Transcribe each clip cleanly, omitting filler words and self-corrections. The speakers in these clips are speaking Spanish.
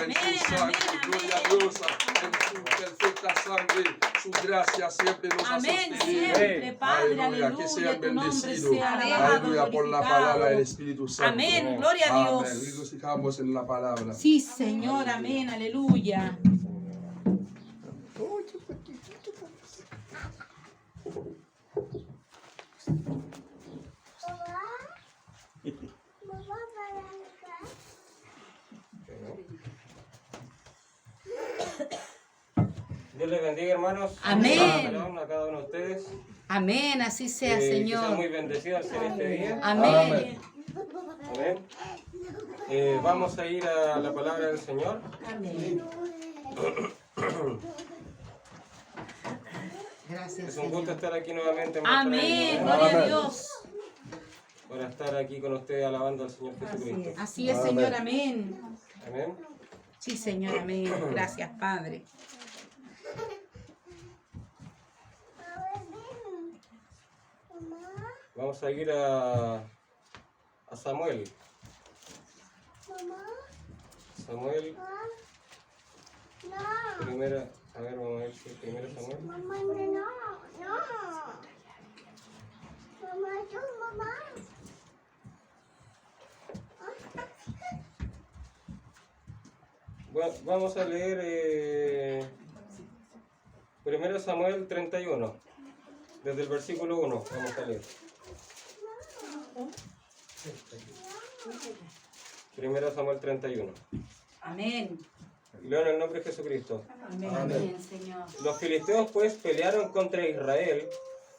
en su sangre. Gloria a Dios, en su perfecta sangre. Su gracia siempre nos ha sostenido. Siempre, Padre, Aleluya, que sean aleluya, tu nombre bendecidos. sea alabado, Aleluya, por la palabra del Espíritu Santo. Amén, gloria a Dios. Amén. Regocijamos en la palabra. Sí, Señor, amén, aleluya. Dios les bendiga, hermanos. Amén. Shalom a cada uno de ustedes. Amén, así sea, Que sean Señor. muy bendecidos en este día. Amén. Amén. Vamos a ir a la palabra del Señor. Amén. Gracias, Es un gusto Señor. estar aquí nuevamente. Amén, Para gloria a Dios. estar aquí con ustedes alabando al Señor Jesucristo. Así es, Señor, amén. Amén. Sí, Señor, amén. Gracias, Padre. Vamos a ir a Samuel. Samuel. Primera, a ver, vamos a ver si primero Samuel. Bueno, vamos a leer primero Samuel 31, desde el versículo 1, vamos a leer. Primero Samuel 31. Amén. Leo en el nombre de Jesucristo. Amén, amén, Señor. Los filisteos pues pelearon contra Israel,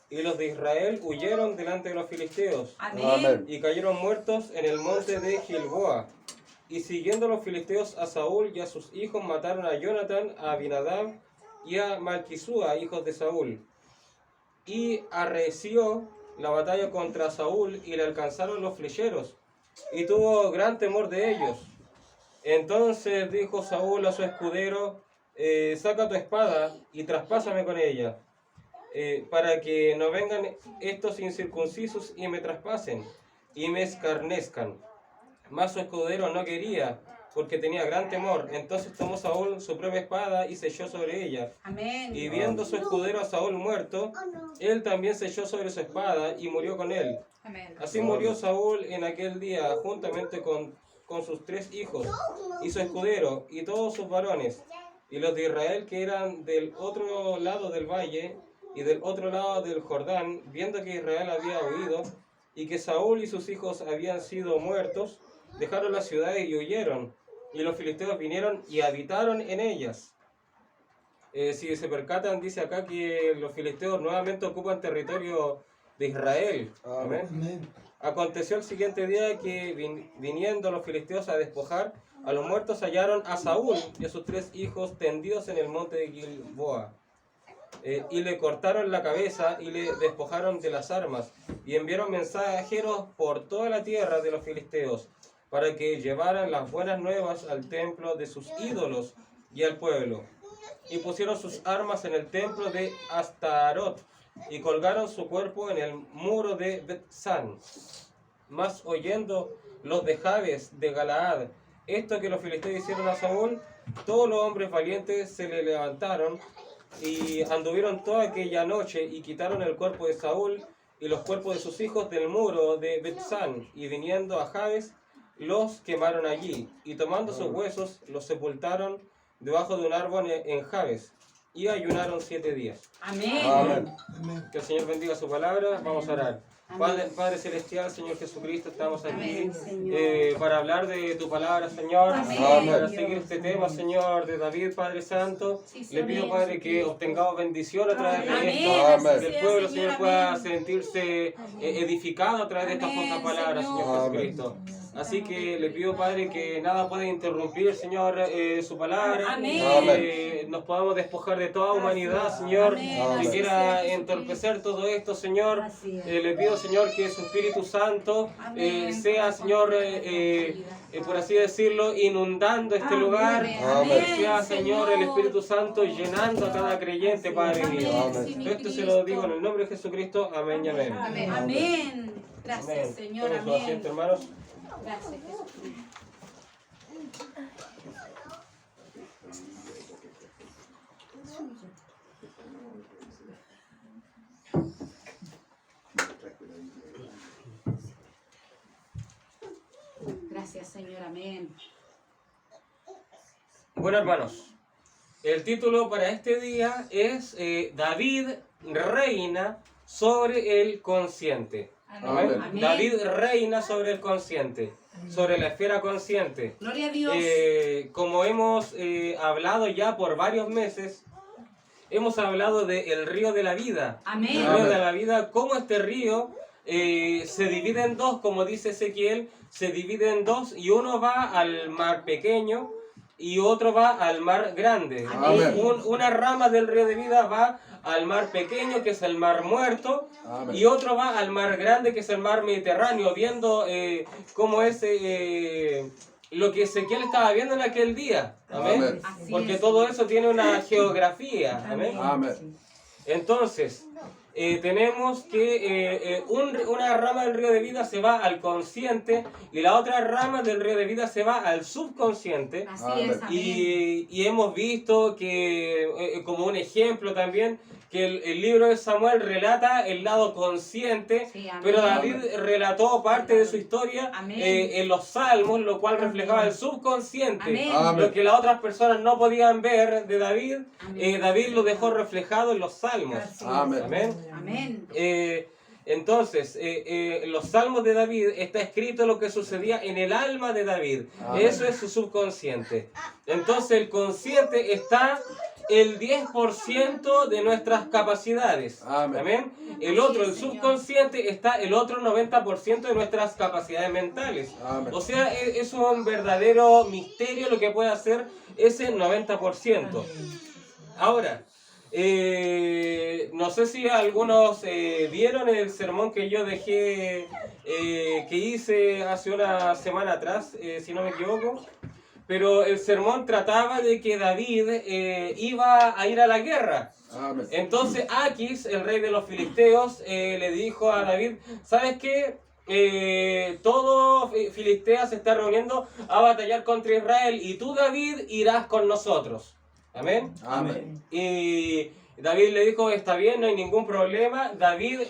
y los de Israel huyeron delante de los filisteos, Amén. y cayeron muertos en el monte de Gilboa. Y siguiendo los filisteos a Saúl y a sus hijos, mataron a Jonatán, a Abinadab y a Malquisúa, hijos de Saúl. Y arreció la batalla contra Saúl, y le alcanzaron los flecheros, y tuvo gran temor de ellos. Entonces dijo Saúl a su escudero: saca tu espada y traspásame con ella, para que no vengan estos incircuncisos y me traspasen y me escarnezcan. Mas su escudero no quería, porque tenía gran temor. Entonces tomó Saúl su propia espada y se echó sobre ella. Amén. Y viendo su escudero a Saúl muerto, él también se echó sobre su espada y murió con él. Amén. Así murió Saúl en aquel día, juntamente con sus 3 hijos, y su escudero, y todos sus varones. Y los de Israel, que eran del otro lado del valle, y del otro lado del Jordán, viendo que Israel había huido, y que Saúl y sus hijos habían sido muertos, dejaron las ciudades y huyeron. Y los filisteos vinieron y habitaron en ellas. Si se percatan, dice acá que los filisteos nuevamente ocupan territorio de Israel. Amén. Aconteció el siguiente día que viniendo los filisteos a despojar a los muertos, hallaron a Saúl y a sus 3 hijos tendidos en el monte de Gilboa. Y le cortaron la cabeza y le despojaron de las armas, y enviaron mensajeros por toda la tierra de los filisteos, para que llevaran las buenas nuevas al templo de sus ídolos y al pueblo. Y pusieron sus armas en el templo de Astarot, y colgaron su cuerpo en el muro de Bet-San. Mas oyendo los de Jabes de Galaad esto que los filisteos hicieron a Saúl, todos los hombres valientes se le levantaron y anduvieron toda aquella noche y quitaron el cuerpo de Saúl y los cuerpos de sus hijos del muro de Bet-San, y viniendo a Jabes los quemaron allí, y tomando sus huesos los sepultaron debajo de un árbol en Jabes, y ayunaron 7 días. Amén. Amén. Que el Señor bendiga su palabra. Vamos a orar. Padre Celestial, Señor Jesucristo, estamos aquí Amén, Señor. para hablar de tu palabra, Señor. Amén. Para seguir este tema, Señor, de David, Padre Santo. Sí, Le pido, Señor. Padre, que obtengamos bendición a través de Amén. esto. Amén. Que el pueblo, Señor, Señor, pueda amén. sentirse edificado a través de estas Amén, pocas palabras, Señor. Señor Jesucristo. Así que le pido, Padre, que nada pueda interrumpir, Señor, su palabra. Amén. Nos podamos despojar de toda humanidad, Señor, Amén. que quiera Así sea, entorpecer todo esto, Señor. Así es. Le pido, Señor, que su Espíritu Santo Amén. sea, Señor, por así decirlo, inundando este lugar. Amén. Que sea, Señor, el Espíritu Santo llenando a cada creyente, Padre mío. Amén. Todo esto se lo digo en el nombre de Jesucristo. Amén y amén. Amén. Amén. Gracias, Amén. Señor. Tomen su asiento, Amén. hermanos. Gracias, Jesucristo. Gracias, Señor. Amén. Bueno, hermanos, el título para este día es David reina sobre el consciente. Amén. Amén. David reina sobre el consciente, sobre la esfera consciente. Gloria a Dios. Como hemos hablado ya por varios meses, hemos hablado del río de la vida. Amén. El río de la vida, cómo este río se divide en dos, como dice Ezequiel, se divide en dos y uno va al mar pequeño y otro va al mar grande. Amén. Una rama del río de vida va al mar pequeño, que es el mar muerto, Amén. y otro va al mar grande, que es el mar Mediterráneo, viendo cómo es lo que Ezequiel estaba viendo en aquel día. Amén. Amén. Así Porque es. todo eso tiene una geografía. Amén. Amén. Entonces, tenemos que una rama del río de vida se va al consciente y la otra rama del río de vida se va al subconsciente. Así es. Amén. Y hemos visto que, como un ejemplo también, que el libro de Samuel relata el lado consciente, Sí, amén. pero David relató parte de su historia Amén. en los salmos, lo cual reflejaba el subconsciente. Amén. Amén. Lo que las otras personas no podían ver de David, Amén. David lo dejó reflejado en los salmos. Así es. Amén. Amén. Amén. Entonces, en los salmos de David está escrito lo que sucedía en el alma de David. Amén. Eso es su subconsciente. Entonces, el consciente está el 10% de nuestras capacidades. Amén. Amén. El Así otro, es, el Señor. subconsciente, está el otro 90% de nuestras capacidades mentales. Amén. O sea, es un verdadero misterio lo que puede hacer ese 90%. Ahora, no sé si algunos vieron el sermón que yo dejé, que hice hace una semana atrás, si no me equivoco. Pero el sermón trataba de que David iba a ir a la guerra. Amén. Entonces Aquis, el rey de los filisteos, le dijo a David, ¿sabes qué? Todo Filistea se está reuniendo a batallar contra Israel y tú, David, irás con nosotros. Amén. Amén. Y David le dijo, está bien, no hay ningún problema. David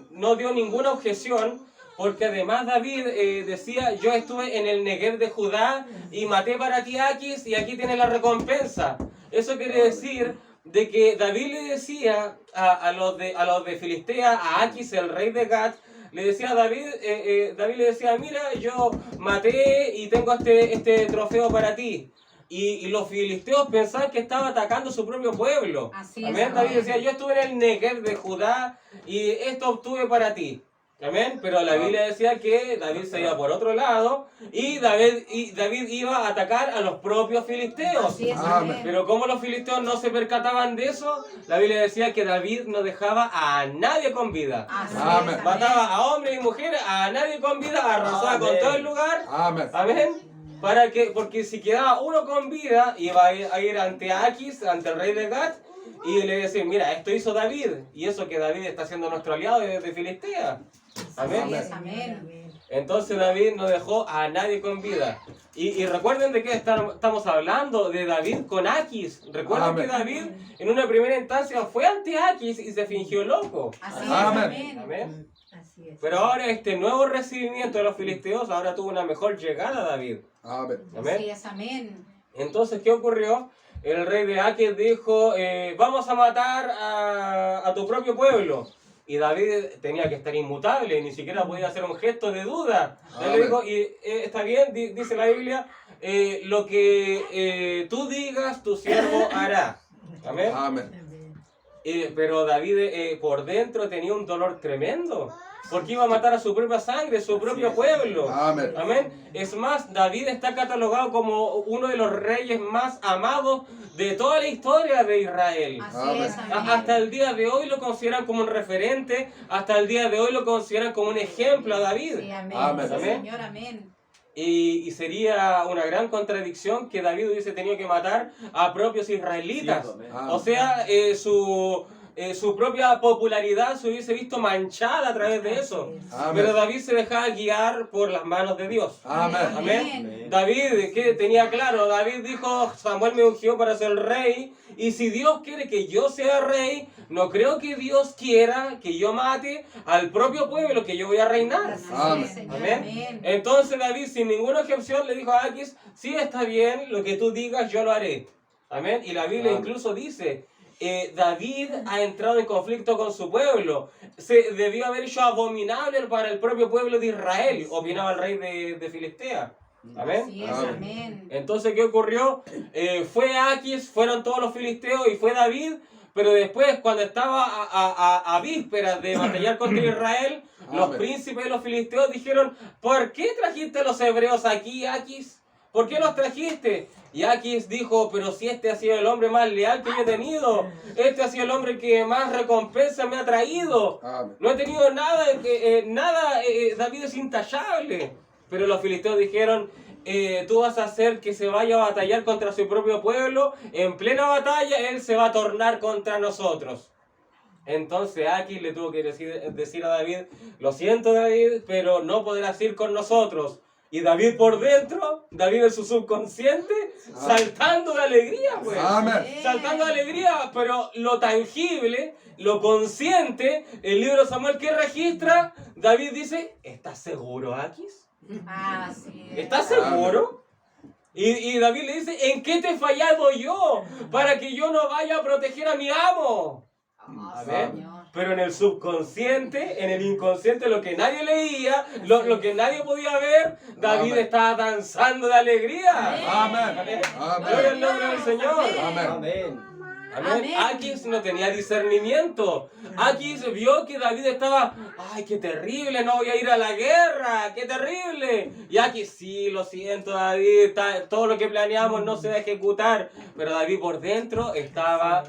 no dio ninguna objeción, porque además David decía, yo estuve en el Negev de Judá y maté para ti a Aquis y aquí tienes la recompensa. Eso quiere decir de que David le decía a los de Filistea, a Aquis, el rey de Gat, le decía a David, David le decía, mira, yo maté y tengo este trofeo para ti. Y los filisteos pensaban que estaba atacando su propio pueblo. Así es, Amén. amén. David decía, yo estuve en el Negev de Judá y esto obtuve para ti. Amén. Pero la Biblia decía que David se iba por otro lado y David iba a atacar a los propios filisteos. Así es. Amén. Amén. Pero como los filisteos no se percataban de eso, la Biblia decía que David no dejaba a nadie con vida. Así es. Amén. Amén. Mataba a hombres y mujeres, a nadie con vida, arrasaba con todo el lugar. Amén. Amén. Porque si quedaba uno con vida, iba a ir ante Aquis, ante el rey de Gat, y le decía, mira, esto hizo David, y eso que David está siendo nuestro aliado de Filistea. Así Amén. es. Amén. Entonces David no dejó a nadie con vida. Y recuerden de qué estamos hablando, de David con Aquis. Recuerden Amén. que David en una primera instancia fue ante Aquis y se fingió loco. Así es. Amén. Amén. Amén. Así es. Pero ahora este nuevo recibimiento de los filisteos ahora tuvo una mejor llegada a David. Amén. Amén. Así es. Amén. Entonces, ¿qué ocurrió? El rey de Aquis dijo, vamos a matar a tu propio pueblo. Y David tenía que estar inmutable, ni siquiera podía hacer un gesto de duda. Él le Amén. dijo, y está bien, dice la Biblia, lo que tú digas, tu siervo hará. Amén. Amén. Pero David por dentro tenía un dolor tremendo, porque iba a matar a su propia sangre, su propio pueblo. Amén. Amén. Es más, David está catalogado como uno de los reyes más amados de toda la historia de Israel. Así es. Amén. Amén. Hasta el día de hoy lo consideran como un referente, hasta el día de hoy lo consideran como un ejemplo a David. Sí, amén. Amén. Sí, Amén. Señor, amén. Y sería una gran contradicción que David hubiese tenido que matar a propios israelitas. Amén. O sea, su propia popularidad se hubiese visto manchada a través de eso. Amén. Pero David se dejaba guiar por las manos de Dios. Amén. Amén. David, que tenía claro, David dijo, Samuel me ungió para ser rey, y si Dios quiere que yo sea rey, no creo que Dios quiera que yo mate al propio pueblo que yo voy a reinar. Amén. Señor, Amén. amén. Entonces David, sin ninguna objeción, le dijo a Aquis, sí, está bien, lo que tú digas yo lo haré. Amén. Y la Biblia Amén. incluso dice, David ha entrado en conflicto con su pueblo. Se debió haber hecho abominable para el propio pueblo de Israel, opinaba el rey de Filistea. Amén. Así es, Amén. amén. Entonces, ¿qué ocurrió? Fue Aquis, fueron todos los filisteos y fue David, pero después, cuando estaba a vísperas de batallar contra Israel, los Amén. príncipes de los filisteos dijeron, ¿por qué trajiste a los hebreos aquí, Aquis? ¿Por qué los trajiste? Y Aquis dijo, pero si este ha sido el hombre más leal que yo he tenido, este ha sido el hombre que más recompensa me ha traído. Amén. No he tenido nada, David es intachable. Pero los filisteos dijeron, tú vas a hacer que se vaya a batallar contra su propio pueblo, en plena batalla él se va a tornar contra nosotros. Entonces Aquis le tuvo que decir a David, lo siento David, pero no podrás ir con nosotros. Y David por dentro, David en su subconsciente, saltando de alegría, pues. Amén. Saltando de alegría, pero lo tangible, lo consciente, el libro de Samuel que registra, David dice, ¿estás seguro, Aquis? Así es. ¿Estás seguro? Y David le dice, ¿en qué te he fallado yo? Para que yo no vaya a proteger a mi amo. Amén. Señor. Pero en el subconsciente, en el inconsciente, lo que nadie leía, lo que nadie podía ver, David Amén. estaba danzando de alegría. Amén. Gloria al Amén. nombre del Señor. Amén. Amén. Amén. Aquis no tenía discernimiento. Aquis vio que David estaba, ay, qué terrible, no voy a ir a la guerra, qué terrible. Y Aquis, sí, lo siento David, todo lo que planeamos no se va a ejecutar. Pero David por dentro estaba,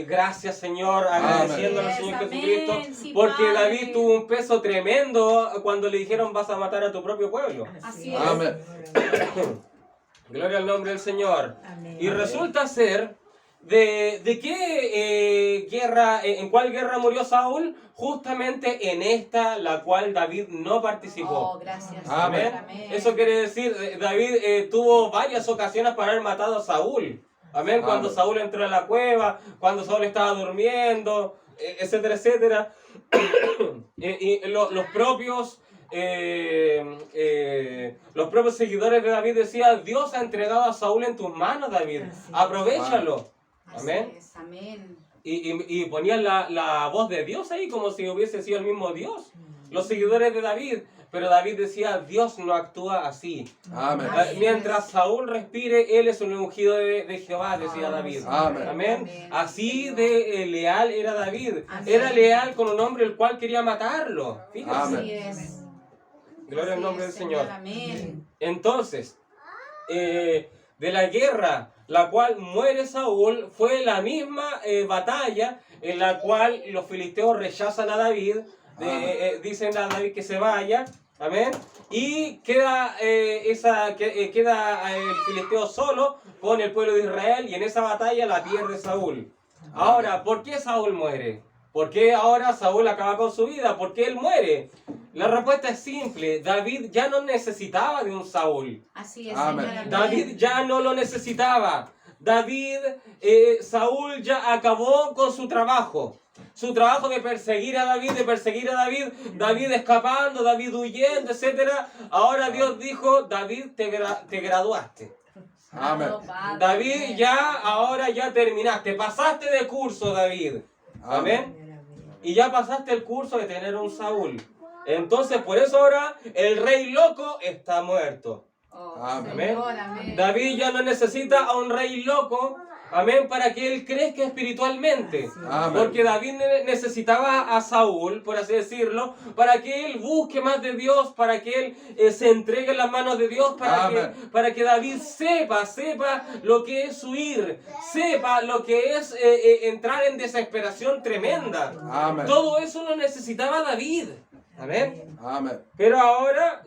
gracias Señor, agradeciendo al Señor Amén. Jesucristo, Sí, porque Padre. David tuvo un peso tremendo cuando le dijeron vas a matar a tu propio pueblo. Así es. Amén. Gloria al nombre del Señor. Amén. Y resulta ser de qué guerra, en cuál guerra murió Saúl, justamente en esta, la cual David no participó. Oh, gracias. Amén. Señor. Amén. Eso quiere decir, David tuvo varias ocasiones para haber matado a Saúl. Amén. Cuando Amén. Saúl entró a la cueva, cuando Saúl estaba durmiendo, etcétera, etcétera. Y los propios seguidores de David decían, Dios ha entregado a Saúl en tus manos, David, aprovéchalo. Así Amén. es, amén. Y ponían la voz de Dios ahí como si hubiese sido el mismo Dios, los seguidores de David. Pero David decía, Dios no actúa así. Amén. Mientras Saúl respire, él es un ungido de Jehová, decía David. Amén. Amén. Así de leal era David. Amén. Era leal con un hombre el cual quería matarlo. Fíjense. Amén. Así es. Gloria al Así nombre es, del Señor. Amén. Entonces, de la guerra, la cual muere Saúl, fue la misma batalla en la cual los filisteos rechazan a David, dicen a David que se vaya, amén, y queda queda el filisteo solo con el pueblo de Israel, y en esa batalla la pierde Saúl. Ahora, ¿por qué Saúl muere? ¿Por qué ahora Saúl acaba con su vida? ¿Por qué él muere? La respuesta es simple. David ya no necesitaba de un Saúl. Así es, Amén. Señor. Amén. David ya no lo necesitaba. Saúl ya acabó con su trabajo. Su trabajo de perseguir a David, David escapando, David huyendo, etc. Ahora Dios dijo, David, te graduaste. Amén. Amado Padre. David, ahora ya terminaste. Pasaste de curso, David. Amén. Y ya pasaste el curso de tener un Saúl. Entonces, por eso ahora el rey loco está muerto. Oh, Amén. Señor, amén. David ya no necesita a un rey loco, amén, para que él crezca espiritualmente. Amén. Porque David necesitaba a Saúl, por así decirlo, para que él busque más de Dios, para que él se entregue en las manos de Dios, Amén. para que David sepa lo que es huir, sepa lo que es entrar en desesperación tremenda. Amén. Todo eso lo necesitaba David. Amén. Amén. Pero ahora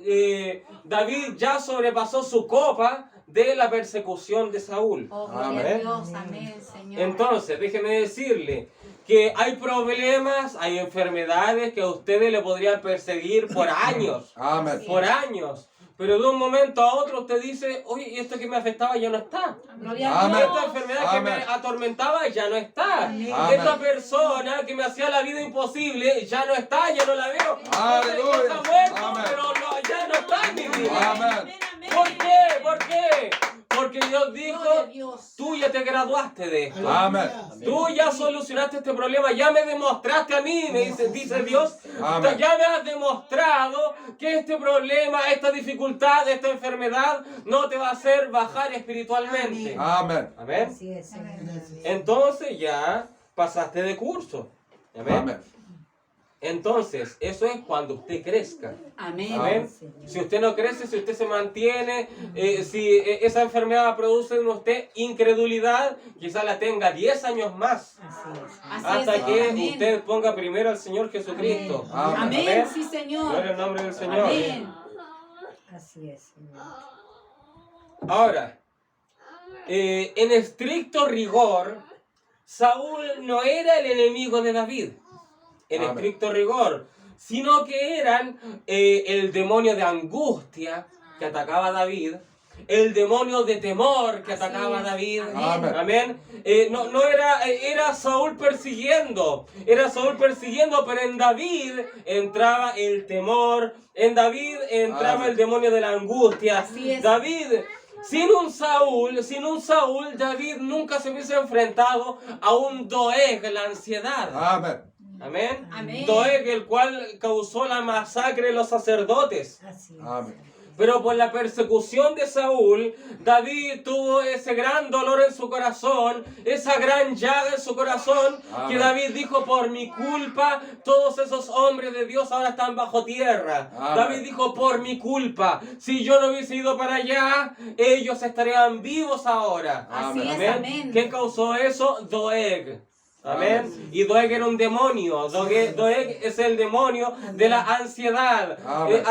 David ya sobrepasó su copa de la persecución de Saúl. Oh, gloria Amén. a Dios, amén, Señor. Entonces, déjeme decirle que hay problemas, hay enfermedades que a ustedes le podrían perseguir por años. Amén. Por años. Pero de un momento a otro usted dice, oye, y esto que me afectaba ya no está. Gloria a Amén. Dios. Esta enfermedad que me Amén. atormentaba ya no está. Amén. Esta persona que me hacía la vida imposible ya no está, ya no la veo. Aleluya. Está muerto, Amén. pero ya no está en mi vida. Amén. ¿Por qué? ¿Por qué? Porque Dios dijo, Gloria a Dios. tú ya te graduaste de esto. Amén. Tú ya solucionaste este problema, ya me demostraste a mí, dice Dios, Amén. ya me has demostrado que este problema, esta dificultad, esta enfermedad no te va a hacer bajar espiritualmente. Amén. Amén. Así es, Señor. Entonces ya pasaste de curso. Amén. Amén. Entonces, eso es cuando usted crezca. Amén. Amén. Si usted no crece, si usted se mantiene, si esa enfermedad produce en usted incredulidad, quizá la tenga 10 años más. Así es. Así Hasta es. que Amén. usted ponga primero al Señor Jesucristo. Amén. Amén. Sí, Señor. Gloria al nombre del Señor. Amén. Así es, Señor. Ahora, en estricto rigor, Saúl no era el enemigo de David. En Amén. estricto rigor, sino que eran el demonio de angustia que atacaba a David, el demonio de temor que Así atacaba a es. David. Amén. Amén. No era, era Saúl persiguiendo, pero en David entraba el temor, en David entraba Amén. el demonio de la angustia. Así es. David, sin un Saúl, David nunca se hubiese enfrentado a un Doeg, la ansiedad. Amén. Amén. Amén. Doeg, el cual causó la masacre de los sacerdotes. Así es. Amén. Pero por la persecución de Saúl, David tuvo ese gran dolor en su corazón, esa gran llaga en su corazón, que Amén. David dijo, por mi culpa, todos esos hombres de Dios ahora están bajo tierra. Amén. David dijo, por mi culpa, si yo no hubiese ido para allá, ellos estarían vivos ahora. Así Amén. es. Amén. ¿Qué causó eso? Doeg. Amén. Amén. Y Doeg era un demonio. Doeg es el demonio de la ansiedad. Amén.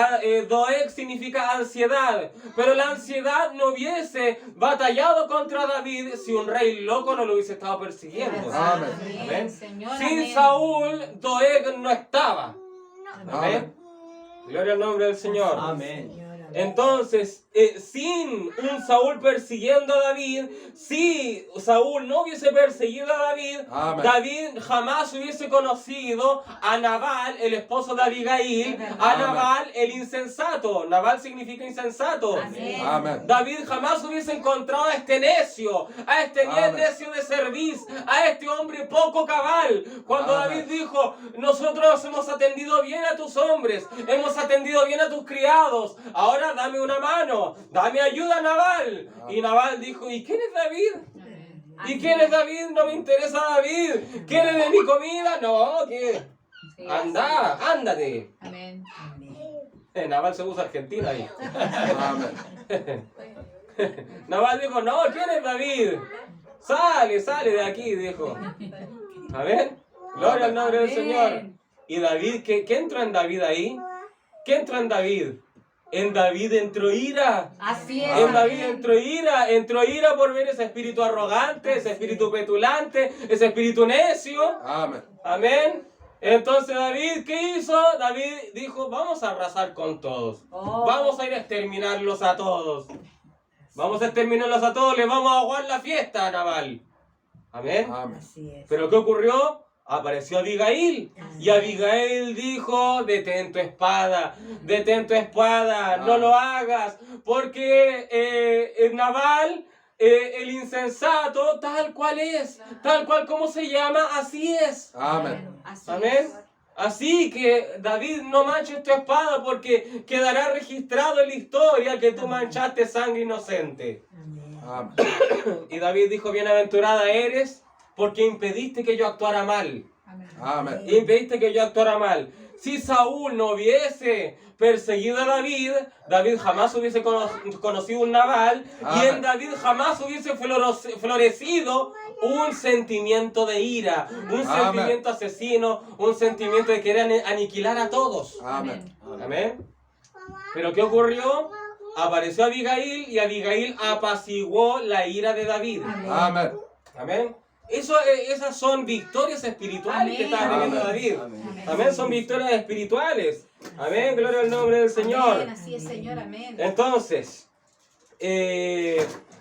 Doeg significa ansiedad. Pero la ansiedad no hubiese batallado contra David si un rey loco no lo hubiese estado persiguiendo. Amén. Amén. Señor. Sin Amén. Saúl, Doeg no estaba. Amén. Amén. Gloria al nombre del Señor. Señor, amén. Entonces, sin un Saúl persiguiendo a David, si Saúl no hubiese perseguido a David, Amén. David jamás hubiese conocido a Nabal, el esposo de Abigail, a Amén. Nabal, el insensato. Nabal significa insensato. Amén. Amén. David jamás hubiese encontrado a este necio, a este Amén. necio de cerviz, a este hombre poco cabal. Cuando Amén. David dijo, nosotros hemos atendido bien a tus hombres, hemos atendido bien a tus criados, ahora dame una mano, dame ayuda, Nabal. Y Nabal dijo, ¿y quién es David? ¿Y quién es David? No me interesa David. ¿Quieres de mi comida? No, ¿qué? Sí, Anda, ándate. Amén. Amén. Naval se usa Argentina ahí. Amén. Naval dijo, no, ¿quién es David? Sale de aquí, dijo. Amén. Gloria al nombre del Amén. Señor. ¿Y David? ¿Qué entró en David ahí? ¿Qué entró en David? En David entró ira. Así es. En David Amén. entró ira por ver ese espíritu arrogante, ese espíritu petulante, ese espíritu necio. Amén. Amén. Entonces David, ¿qué hizo? David dijo, vamos a arrasar con todos. Oh. Vamos a ir a exterminarlos a todos. Vamos a exterminarlos a todos, les vamos a aguar la fiesta a Nabal. Amén. Amén. Así es. Pero ¿qué ocurrió? Apareció Abigail. Y Abigail dijo, detén tu espada, no lo hagas. Porque Nabal, el insensato, tal cual es, tal cual como se llama, así es. Amén. Así Amén. es. Así que David, no manches tu espada porque quedará registrado en la historia que tú manchaste sangre inocente. Amén. Amén. Y David dijo, bienaventurada eres porque impediste que yo actuara mal. Amén. Impediste que yo actuara mal. Si Saúl no hubiese perseguido a David, David jamás hubiese conocido un Nabal y Amén. en David jamás hubiese florecido un sentimiento de ira, un Amén. sentimiento asesino, un sentimiento de querer aniquilar a todos. Amén. Amén. Pero ¿qué ocurrió? Apareció Abigail y Abigail apaciguó la ira de David. Amén. Amén. Esas son victorias espirituales que estaba teniendo David. Amén, son victorias espirituales. Amén, gloria al nombre del Señor. Amén, así es, Señor, amén. Entonces,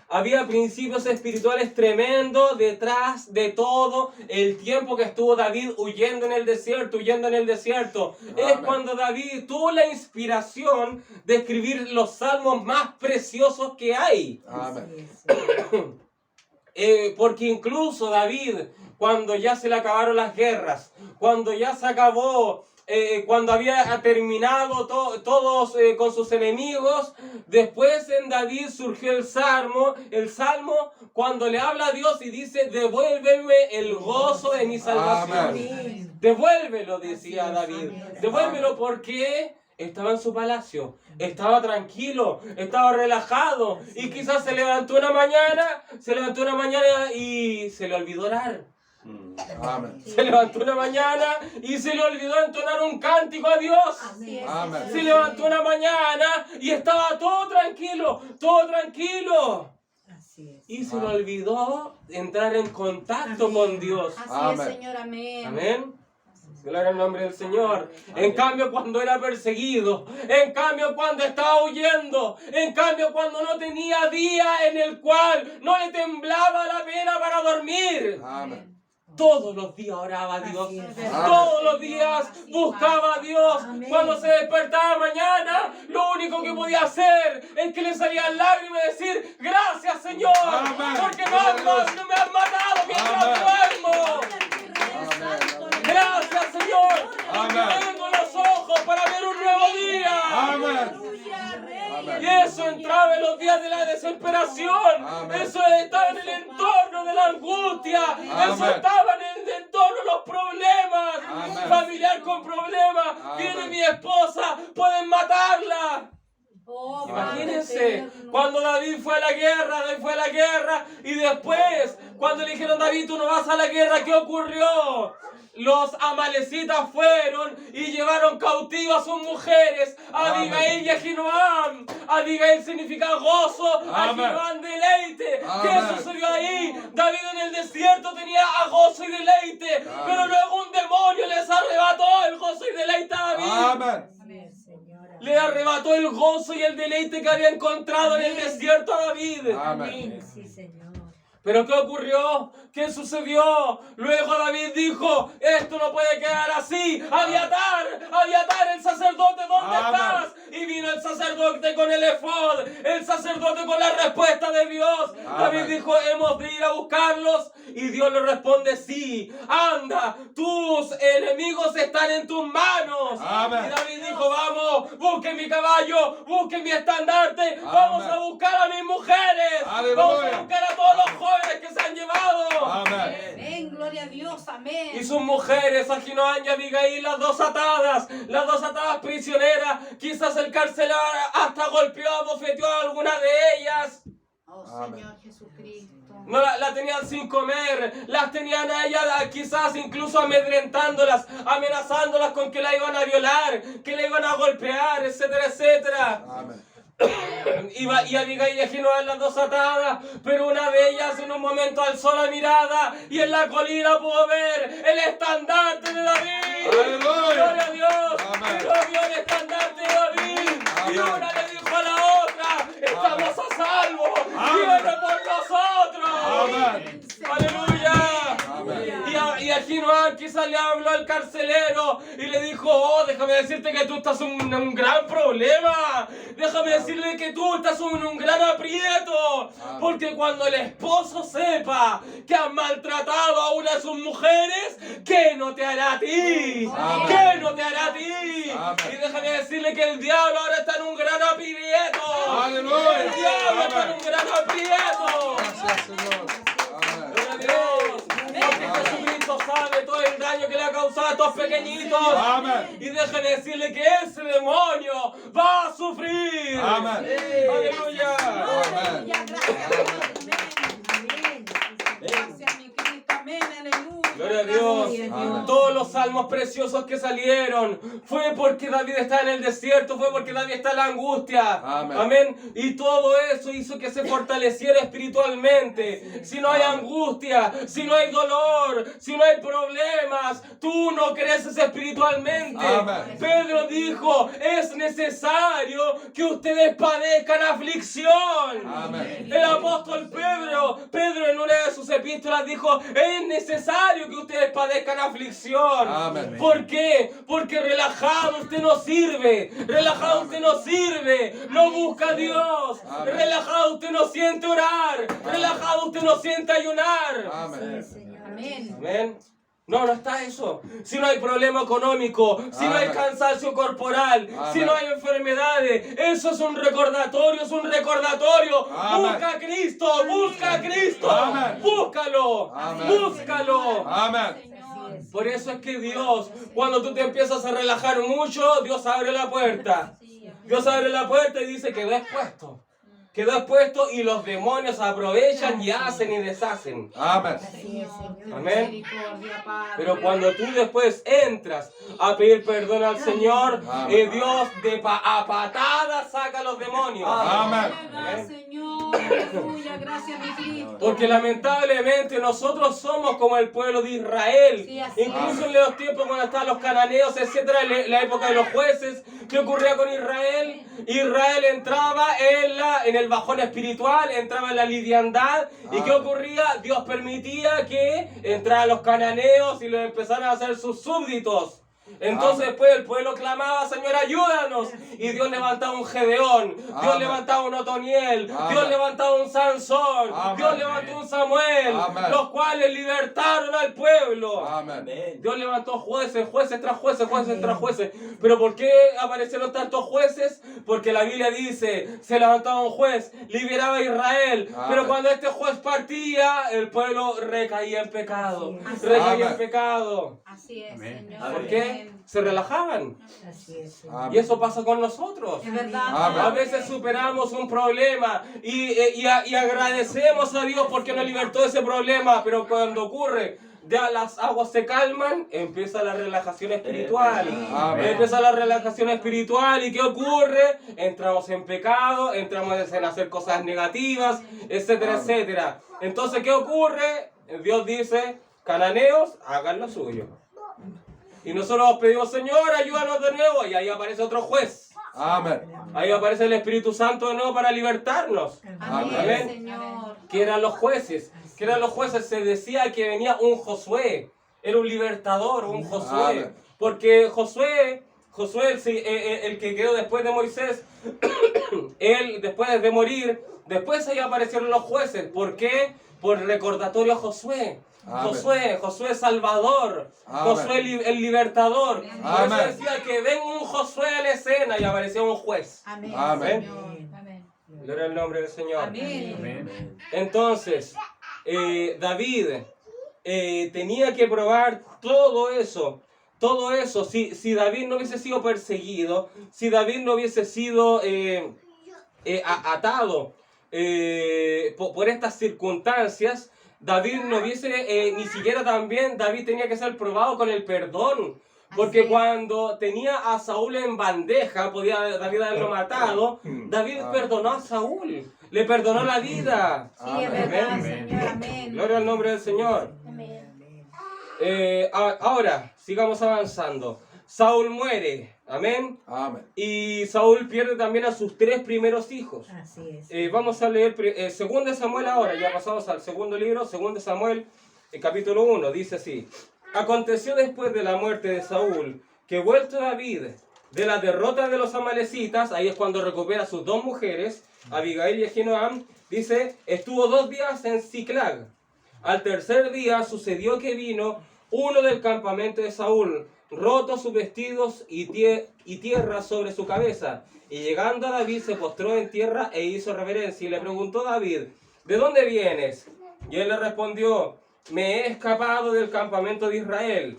había principios espirituales tremendos detrás de todo el tiempo que estuvo David huyendo en el desierto. Es cuando David tuvo la inspiración de escribir los salmos más preciosos que hay. Amén. Porque incluso David, cuando ya se le acabaron las guerras, cuando ya se acabó, cuando había terminado todos con sus enemigos, después en David surgió el salmo cuando le habla a Dios y dice: devuélveme el gozo de mi salvación. Amén. Devuélvelo, decía David. Devuélvelo porque estaba en su palacio, estaba tranquilo, estaba relajado, y quizás se levantó una mañana y se le olvidó orar. Amén. Se levantó una mañana y se le olvidó entonar un cántico a Dios. Así es. Amén. Se levantó una mañana y estaba todo tranquilo. Así es. Y se le olvidó entrar en contacto con Dios. Así Amén. es, Señor, amén. Amén. Gloria al nombre del Señor. En cambio, cuando era perseguido, en cambio, cuando estaba huyendo, en cambio, cuando no tenía día en el cual no le temblaba la pena para dormir, Amén. todos los días oraba a Dios. Así es. Todos los días buscaba a Dios. Amén. Cuando se despertaba mañana, lo único que podía hacer es que le salían lágrimas y decir: gracias, Señor, Amén. porque no me has matado mientras Amén. duermo. Gracias, Señor, porque Amén. tengo los ojos para ver un nuevo día. Amén. Y eso entraba en los días de la desesperación. Amén. Eso estaba en el entorno de la angustia. Eso Amén. estaba en el entorno de los problemas. Amén. Familiar con problemas. Amén. Viene mi esposa, pueden matarla. Oh, Imagínense, Padre eterno. cuando David fue a la guerra, y después, cuando le dijeron: David, tú no vas a la guerra, ¿qué ocurrió? Los amalecitas fueron y llevaron cautivas a sus mujeres, a Amén. Abigail y a Ahinoam. Abigail significa gozo, Amén. Ahinoam deleite. Amén. ¿Qué sucedió ahí? David en el desierto tenía a gozo y deleite, pero luego un demonio les arrebató el gozo y deleite a David. Amén. Amén, Señor. Le arrebató el gozo y el deleite que había encontrado en el desierto a David. Amén. Sí, Señor. Pero ¿qué ocurrió? ¿Qué sucedió? Luego David dijo: esto no puede quedar así. Abiatar, el sacerdote, ¿dónde Amén. estás? Y vino el sacerdote con el efod, el sacerdote con la respuesta de Dios. Amén. David dijo: hemos de ir a buscarlos. Y Dios le responde: sí, anda, tus enemigos están en tus manos. Amén. Y David dijo: vamos, busquen mi caballo, busquen mi estandarte, vamos a buscar a mis mujeres, Aleluya. vamos a buscar a todos los jóvenes que se han llevado. Amén. Amén, gloria a Dios, amén. Y sus mujeres, Ahinoam y Abigail, las dos atadas prisioneras. Quizás el carcelero hasta golpeó, abofeteó a alguna de ellas. Oh, Amén. Señor Jesucristo. No la tenían sin comer, las tenían a ellas quizás incluso amedrentándolas, amenazándolas con que la iban a violar, que la iban a golpear, etcétera, etcétera. Amén. Y Abigail y Ahinoam, las dos atadas, pero una de ellas en un momento alzó la mirada y en la colina pudo ver el estandarte de David. Aleluya. Gloria a Dios. Amén. Y vio el estandarte de David. Y Amén. una le dijo a la otra: estamos a salvo. Amén. Viene por nosotros. Amén. Aleluya. Amén. Y Ahinoam quizás le habló al carcelero y le dijo: oh, déjame decirte que tú estás en un gran problema. Déjame decirle que tú estás en un gran aprieto. Amén. Porque cuando el esposo sepa que has maltratado a una de sus mujeres, ¿qué no te hará a ti? Amén. ¿Qué no te hará a ti? Amén. Y déjame decirle que el diablo ahora está en un gran aprieto. Aleluya. El diablo está en Amén. un gran aprieto. Gracias, Señor. Amén. Gloria a Dios. Porque Jesucristo sabe todo el daño que le ha causado a estos pequeñitos. Amén. Y déjeme decirle que ese demonio va a sufrir. Amén. Aleluya. Amén. Gracias, mi Cristo, amén, aleluya. Gloria a Dios. Amén. Todos los salmos preciosos que salieron. Fue porque David está en el desierto, fue porque David está en la angustia. Amén. Amén. Y todo eso hizo que se fortaleciera espiritualmente. Si no hay angustia, si no hay dolor, si no hay problemas, tú no creces espiritualmente. Amén. Pedro dijo, es necesario que ustedes padezcan aflicción. Amén. El apóstol Pedro en una de sus epístolas dijo, es necesario que ustedes padezcan aflicción. Amén. ¿Por qué? Porque relajado usted no sirve, relajado usted no sirve, no busca a Dios, Amén. relajado usted no siente orar, relajado usted no siente ayunar. Amén. Sí, Señor. Amén. Amén. No está eso. Si no hay problema económico, si no hay Amén. cansancio corporal, Amén. si no hay enfermedades, eso es un recordatorio, es un recordatorio. Amén. Busca a Cristo, busca a Cristo. Amén. Búscalo, Amén. búscalo. Amén. Señor. Por eso es que Dios, cuando tú te empiezas a relajar mucho, Dios abre la puerta. Sí, amén. Dios abre la puerta y dice, quedó expuesto. Quedó expuesto y los demonios aprovechan y hacen y deshacen. Amén. Así es, Señor. Amén. Misericordia, Padre. Pero cuando tú después entras a pedir perdón al Señor, Amén. Dios a patadas saca a los demonios. Amén. Gracias, Señor. Aleluya. Gracias, mi Cristo. Porque lamentablemente nosotros somos como el pueblo de Israel. Sí, así Incluso es. en los tiempos cuando estaban los cananeos, etcétera, en la época de los jueces, ¿qué ocurría con Israel? Israel entraba en el bajón espiritual, entraba en la liviandad. ¿Y qué ocurría? Dios permitía que entraran los cananeos y los empezaran a hacer sus súbditos. Entonces después el pueblo clamaba, Señor, ayúdanos. Y Dios levantaba un Gedeón, Dios Amén. levantaba un Otoniel, Amén. Dios levantaba un Sansón, Amén. Dios levantó un Samuel, Amén. los cuales libertaron al pueblo. Amén. Dios levantó jueces, jueces tras jueces, jueces tras jueces. ¿Pero por qué aparecieron tantos jueces? Porque la Biblia dice, se levantaba un juez, liberaba a Israel. Amén. Pero cuando este juez partía, el pueblo recaía en pecado. Así es. Recaía Amén. en pecado. Así es, Amén. Señor. ¿Por qué? Se relajaban. Así es, Señor. Amén. Y eso pasa con nosotros. Es verdad. Amén. A veces superamos un problema y agradecemos a Dios porque nos libertó de ese problema, pero cuando ocurre, ya las aguas se calman, empieza la relajación espiritual. Amén. Empieza la relajación espiritual y ¿qué ocurre? Entramos en pecado, entramos en hacer cosas negativas, etcétera, Amén. etcétera. Entonces, ¿qué ocurre? Dios dice, cananeos, hagan lo suyo. Y nosotros pedimos, Señor, ayúdanos de nuevo. Y ahí aparece otro juez. Amén. Ahí aparece el Espíritu Santo de nuevo para libertarnos. Amén, Amén. Señor. ¿Qué eran los jueces? ¿Qué eran los jueces? Se decía que venía un Josué. Era un libertador, un Josué. Amén. Porque Josué, el que quedó después de Moisés, él después de morir, después ahí aparecieron los jueces. ¿Por qué? Por recordatorio a Josué. Amén. Josué Salvador, Amén. Josué el libertador. Por eso Amén. decía que ven un Josué a la escena y apareció un juez. Amén, Amén. Señor. Amén. Gloria al nombre del Señor. Amén. Amén. Entonces, David tenía que probar todo eso. Todo eso. Si David no hubiese sido perseguido, si David no hubiese sido atado por estas circunstancias, David no hubiese, ni siquiera también, David tenía que ser probado con el perdón. Porque Así es. cuando tenía a Saúl en bandeja, podía David haberlo matado, David perdonó a Saúl, le perdonó la vida. Sí, es verdad, Señor. Amén. Gloria al nombre del Señor. Ahora, sigamos avanzando. Saúl muere, amén. Amén. Y Saúl pierde también a sus 3 primeros hijos. Así es. Vamos a leer 2 Samuel ahora, ya pasamos al segundo libro, 2 Samuel, capítulo 1, dice así. Aconteció después de la muerte de Saúl, que vuelto David de la derrota de los amalecitas, ahí es cuando recupera sus 2 mujeres, Abigail y Ahinoam, dice, estuvo 2 días en Siclag. Al tercer día sucedió que vino uno del campamento de Saúl, rotos sus vestidos y tierra sobre su cabeza. Y llegando a David se postró en tierra e hizo reverencia. Y le preguntó David, ¿de dónde vienes? Y él le respondió, me he escapado del campamento de Israel.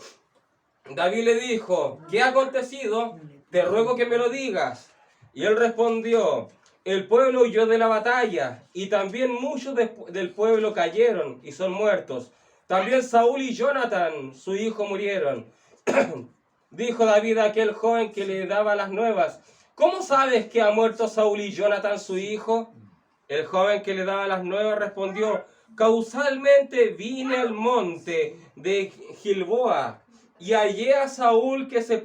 David le dijo, ¿qué ha acontecido? Te ruego que me lo digas. Y él respondió, el pueblo huyó de la batalla, y también muchos del pueblo cayeron y son muertos. También Saúl y Jonathan, su hijo, murieron. Dijo David a aquel joven que le daba las nuevas: ¿Cómo sabes que ha muerto Saúl y Jonatán su hijo? El joven que le daba las nuevas respondió: Causalmente vine al monte de Gilboa y hallé a Saúl que se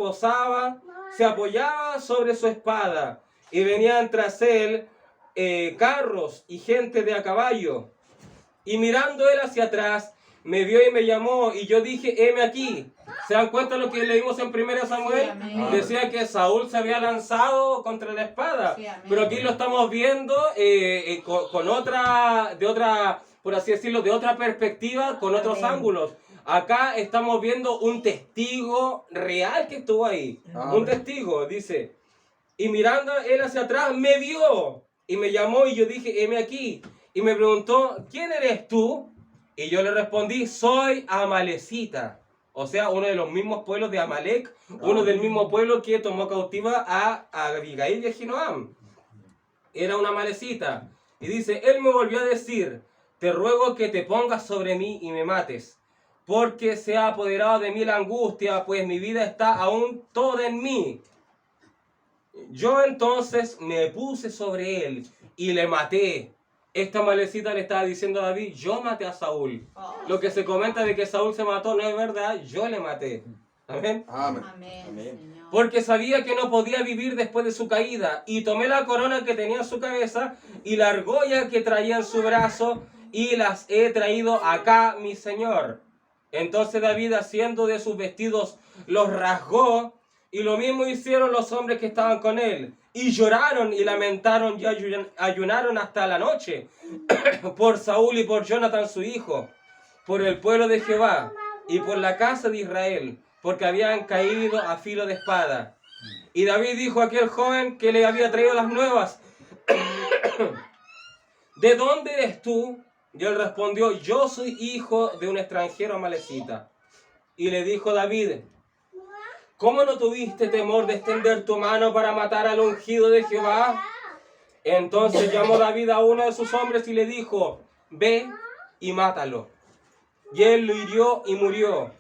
apoyaba sobre su espada, y venían tras él carros y gente de a caballo. Y mirando él hacia atrás, me vio y me llamó, y yo dije: heme aquí. ¿Se dan cuenta lo que leímos en 1 Samuel? amén. Decía que Saúl se había lanzado contra la espada. Sí, amén. Pero aquí lo estamos viendo con otra, por así decirlo, de otra perspectiva, con otros Amén. ángulos. Acá estamos viendo un testigo real que estuvo ahí. Amén. Un testigo, dice. Y mirando él hacia atrás, me vio y me llamó, y yo dije: heme aquí. Y me preguntó: ¿quién eres tú? Y yo le respondí: soy amalecita. O sea, uno de los mismos pueblos de Amalek, uno del mismo pueblo que tomó cautiva a Abigail y a Ahinoam. Era una amalecita. Y dice: él me volvió a decir: te ruego que te pongas sobre mí y me mates, porque se ha apoderado de mí la angustia, pues mi vida está aún toda en mí. Yo entonces me puse sobre él y le maté. Esta malecita le estaba diciendo a David: yo maté a Saúl. Lo que se comenta de que Saúl se mató no es verdad, yo le maté. Amén. Amén. Amén, Amén. Señor. Porque sabía que no podía vivir después de su caída. Y tomé la corona que tenía en su cabeza y la argolla que traía en su brazo, y las he traído acá, mi señor. Entonces David, haciendo de sus vestidos, los rasgó, y lo mismo hicieron los hombres que estaban con él. Y lloraron y lamentaron y ayunaron hasta la noche por Saúl y por Jonatán su hijo, por el pueblo de Jehová y por la casa de Israel, porque habían caído a filo de espada. Y David dijo a aquel joven que le había traído las nuevas: ¿de dónde eres tú? Y él respondió: yo soy hijo de un extranjero amalecita. Y le dijo David: ¿cómo no tuviste temor de extender tu mano para matar al ungido de Jehová? Entonces llamó David a uno de sus hombres y le dijo: ve y mátalo. Y él lo hirió y murió.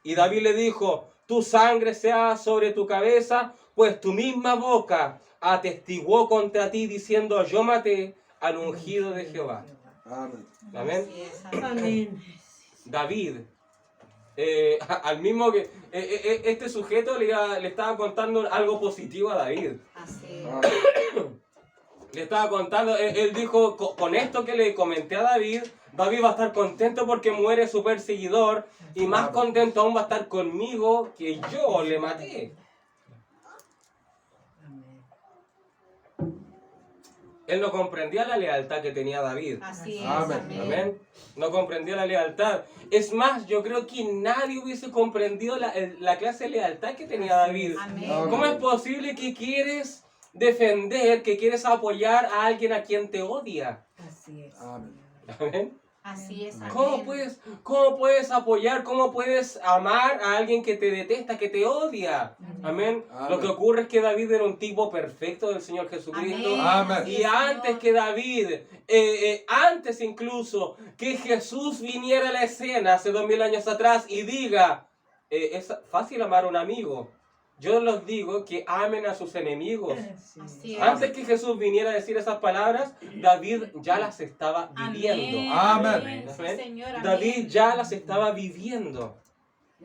Y David le dijo: tu sangre sea sobre tu cabeza, pues tu misma boca atestiguó contra ti diciendo: yo maté al ungido de Jehová. Amén. Amén. Así es, Amén. David, al mismo que este sujeto le estaba contando algo positivo a David. así es. Amén. Le estaba contando, él dijo: con esto que le comenté a David, David va a estar contento porque muere su perseguidor, y más contento aún va a estar conmigo que yo le maté. Él no comprendía la lealtad que tenía David. Así es. Amén. Amén. No comprendía la lealtad. Es más, yo creo que nadie hubiese comprendido la clase de lealtad que tenía David. Amén. ¿Cómo es posible que quieres defender, que quieres apoyar a alguien a quien te odia? Así es. Amén. Amén. Así es. ¿Cómo puedes apoyar, cómo puedes amar a alguien que te detesta, que te odia? Amén. Amén. Lo que ocurre es que David era un tipo perfecto del Señor Jesucristo. Amén. Y antes que David, antes incluso que Jesús viniera a la escena hace 2000 años atrás y diga: es fácil amar a un amigo. Yo les digo que amen a sus enemigos. Así es. Antes que Jesús viniera a decir esas palabras, David ya las estaba viviendo. Amén. Sí, Señor, amén. David ya las estaba viviendo.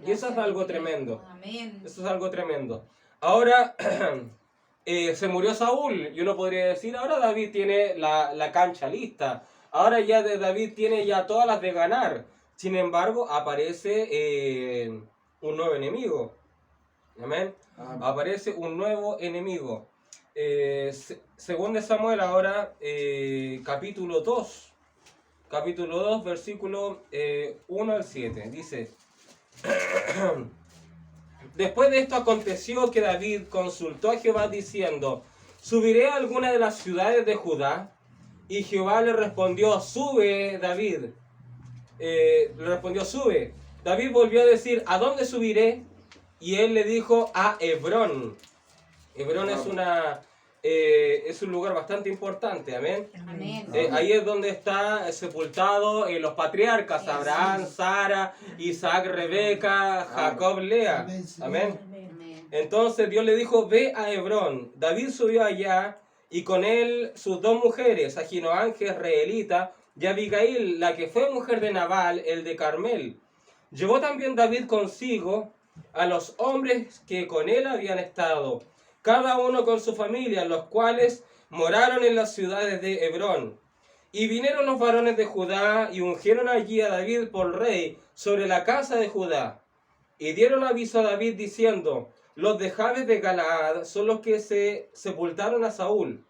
Y eso es algo tremendo. Amén. Eso es algo tremendo. Ahora se murió Saúl. Y uno podría decir: ahora David tiene la cancha lista. Ahora ya David tiene ya todas las de ganar. Sin embargo, aparece un nuevo enemigo. Amén. Amén. Aparece un nuevo enemigo. Según de Samuel ahora, capítulo 2. Capítulo 2, versículo 1 al 7. Dice: después de esto aconteció que David consultó a Jehová diciendo: ¿subiré a alguna de las ciudades de Judá? Y Jehová le respondió: sube, David. Le respondió: sube. David volvió a decir: ¿a dónde subiré? Y él le dijo: a Hebrón. Hebrón es un lugar bastante importante, amén. Amén. Ahí es donde está sepultado los patriarcas, Abraham, Sara, Isaac, Rebeca, Jacob, Lea, amén. Amén. Entonces Dios le dijo, ve a Hebrón. David subió allá y con él sus dos mujeres, Ahinoam, jezreelita, y Abigail, la que fue mujer de Nabal, el de Carmel. Llevó también David consigo a los hombres que con él habían estado, cada uno con su familia, los cuales moraron en las ciudades de Hebrón. Y vinieron los varones de Judá y ungieron allí a David por rey sobre la casa de Judá. Y dieron aviso a David diciendo, los de Jabes de Galaad son los que se sepultaron a Saúl.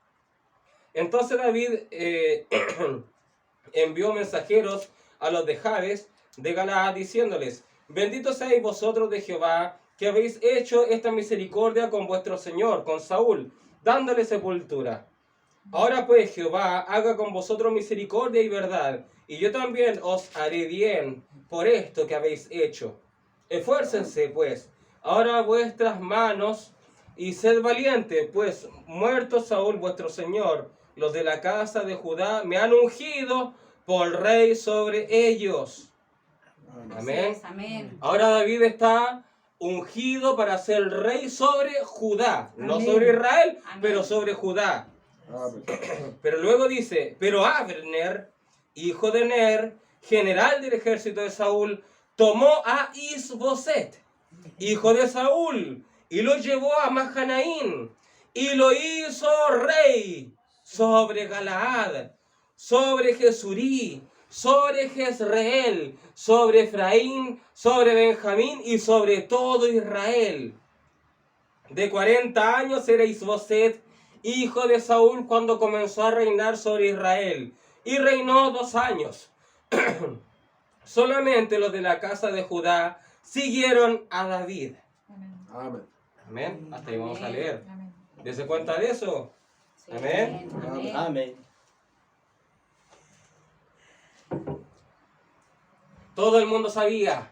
Entonces David envió mensajeros a los de Jabes de Galaad diciéndoles, benditos seáis vosotros de Jehová, que habéis hecho esta misericordia con vuestro señor, con Saúl, dándole sepultura. Ahora pues Jehová haga con vosotros misericordia y verdad, y yo también os haré bien por esto que habéis hecho. Esfuércense pues ahora vuestras manos y sed valientes, pues muerto Saúl vuestro señor, los de la casa de Judá me han ungido por rey sobre ellos. Amén. Así es, amén. Ahora David está ungido para ser rey sobre Judá, no Amén. sobre Israel, Amén. pero sobre Judá. Amén. Pero luego dice, pero Abner, hijo de Ner, general del ejército de Saúl, tomó a Isboset, hijo de Saúl, y lo llevó a Mahanaín, y lo hizo rey sobre Galaad, sobre Jesurí, sobre Jezreel, sobre Efraín, sobre Benjamín y sobre todo Israel. De 40 años era Isboset, hijo de Saúl, cuando comenzó a reinar sobre Israel, y reinó 2 años. Solamente los de la casa de Judá siguieron a David. Amén. Amén. Hasta ahí vamos a leer. Amén. ¿Dese cuenta de eso? Sí, Amén. amén. Amén. Todo el mundo sabía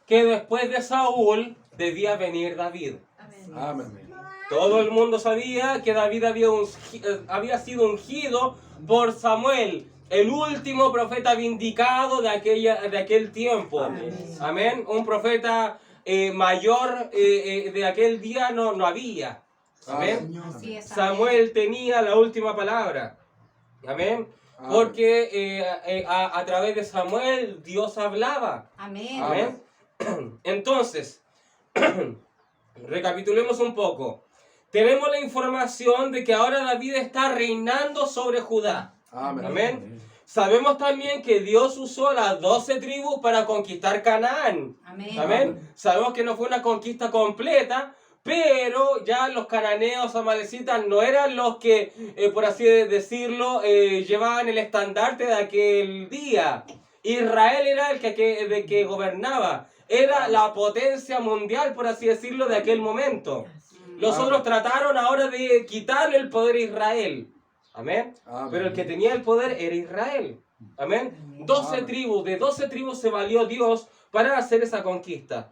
que después de Saúl debía venir David. Amén. Amén. Todo el mundo sabía que David había sido ungido por Samuel, el último profeta vindicado de aquel tiempo. Amén. Un profeta mayor de aquel día no había. Amén. Así es, amén. Samuel tenía la última palabra. Amén. Porque a través de Samuel Dios hablaba. Amén. Amén. Entonces, recapitulemos un poco. Tenemos la información de que ahora David está reinando sobre Judá. Amén. Amén. Sabemos también que Dios usó a las 12 tribus para conquistar Canaán. Amén. Amén. Sabemos que no fue una conquista completa, pero ya los cananeos amalecitas no eran los que, por así decirlo, llevaban el estandarte de aquel día. Israel era el que gobernaba. Era la potencia mundial, por así decirlo, de aquel momento. Los otros trataron ahora de quitarle el poder a Israel. Amén. Amén. Pero el que tenía el poder era Israel. Amén. 12 Amén. tribus, de 12 tribus se valió Dios para hacer esa conquista.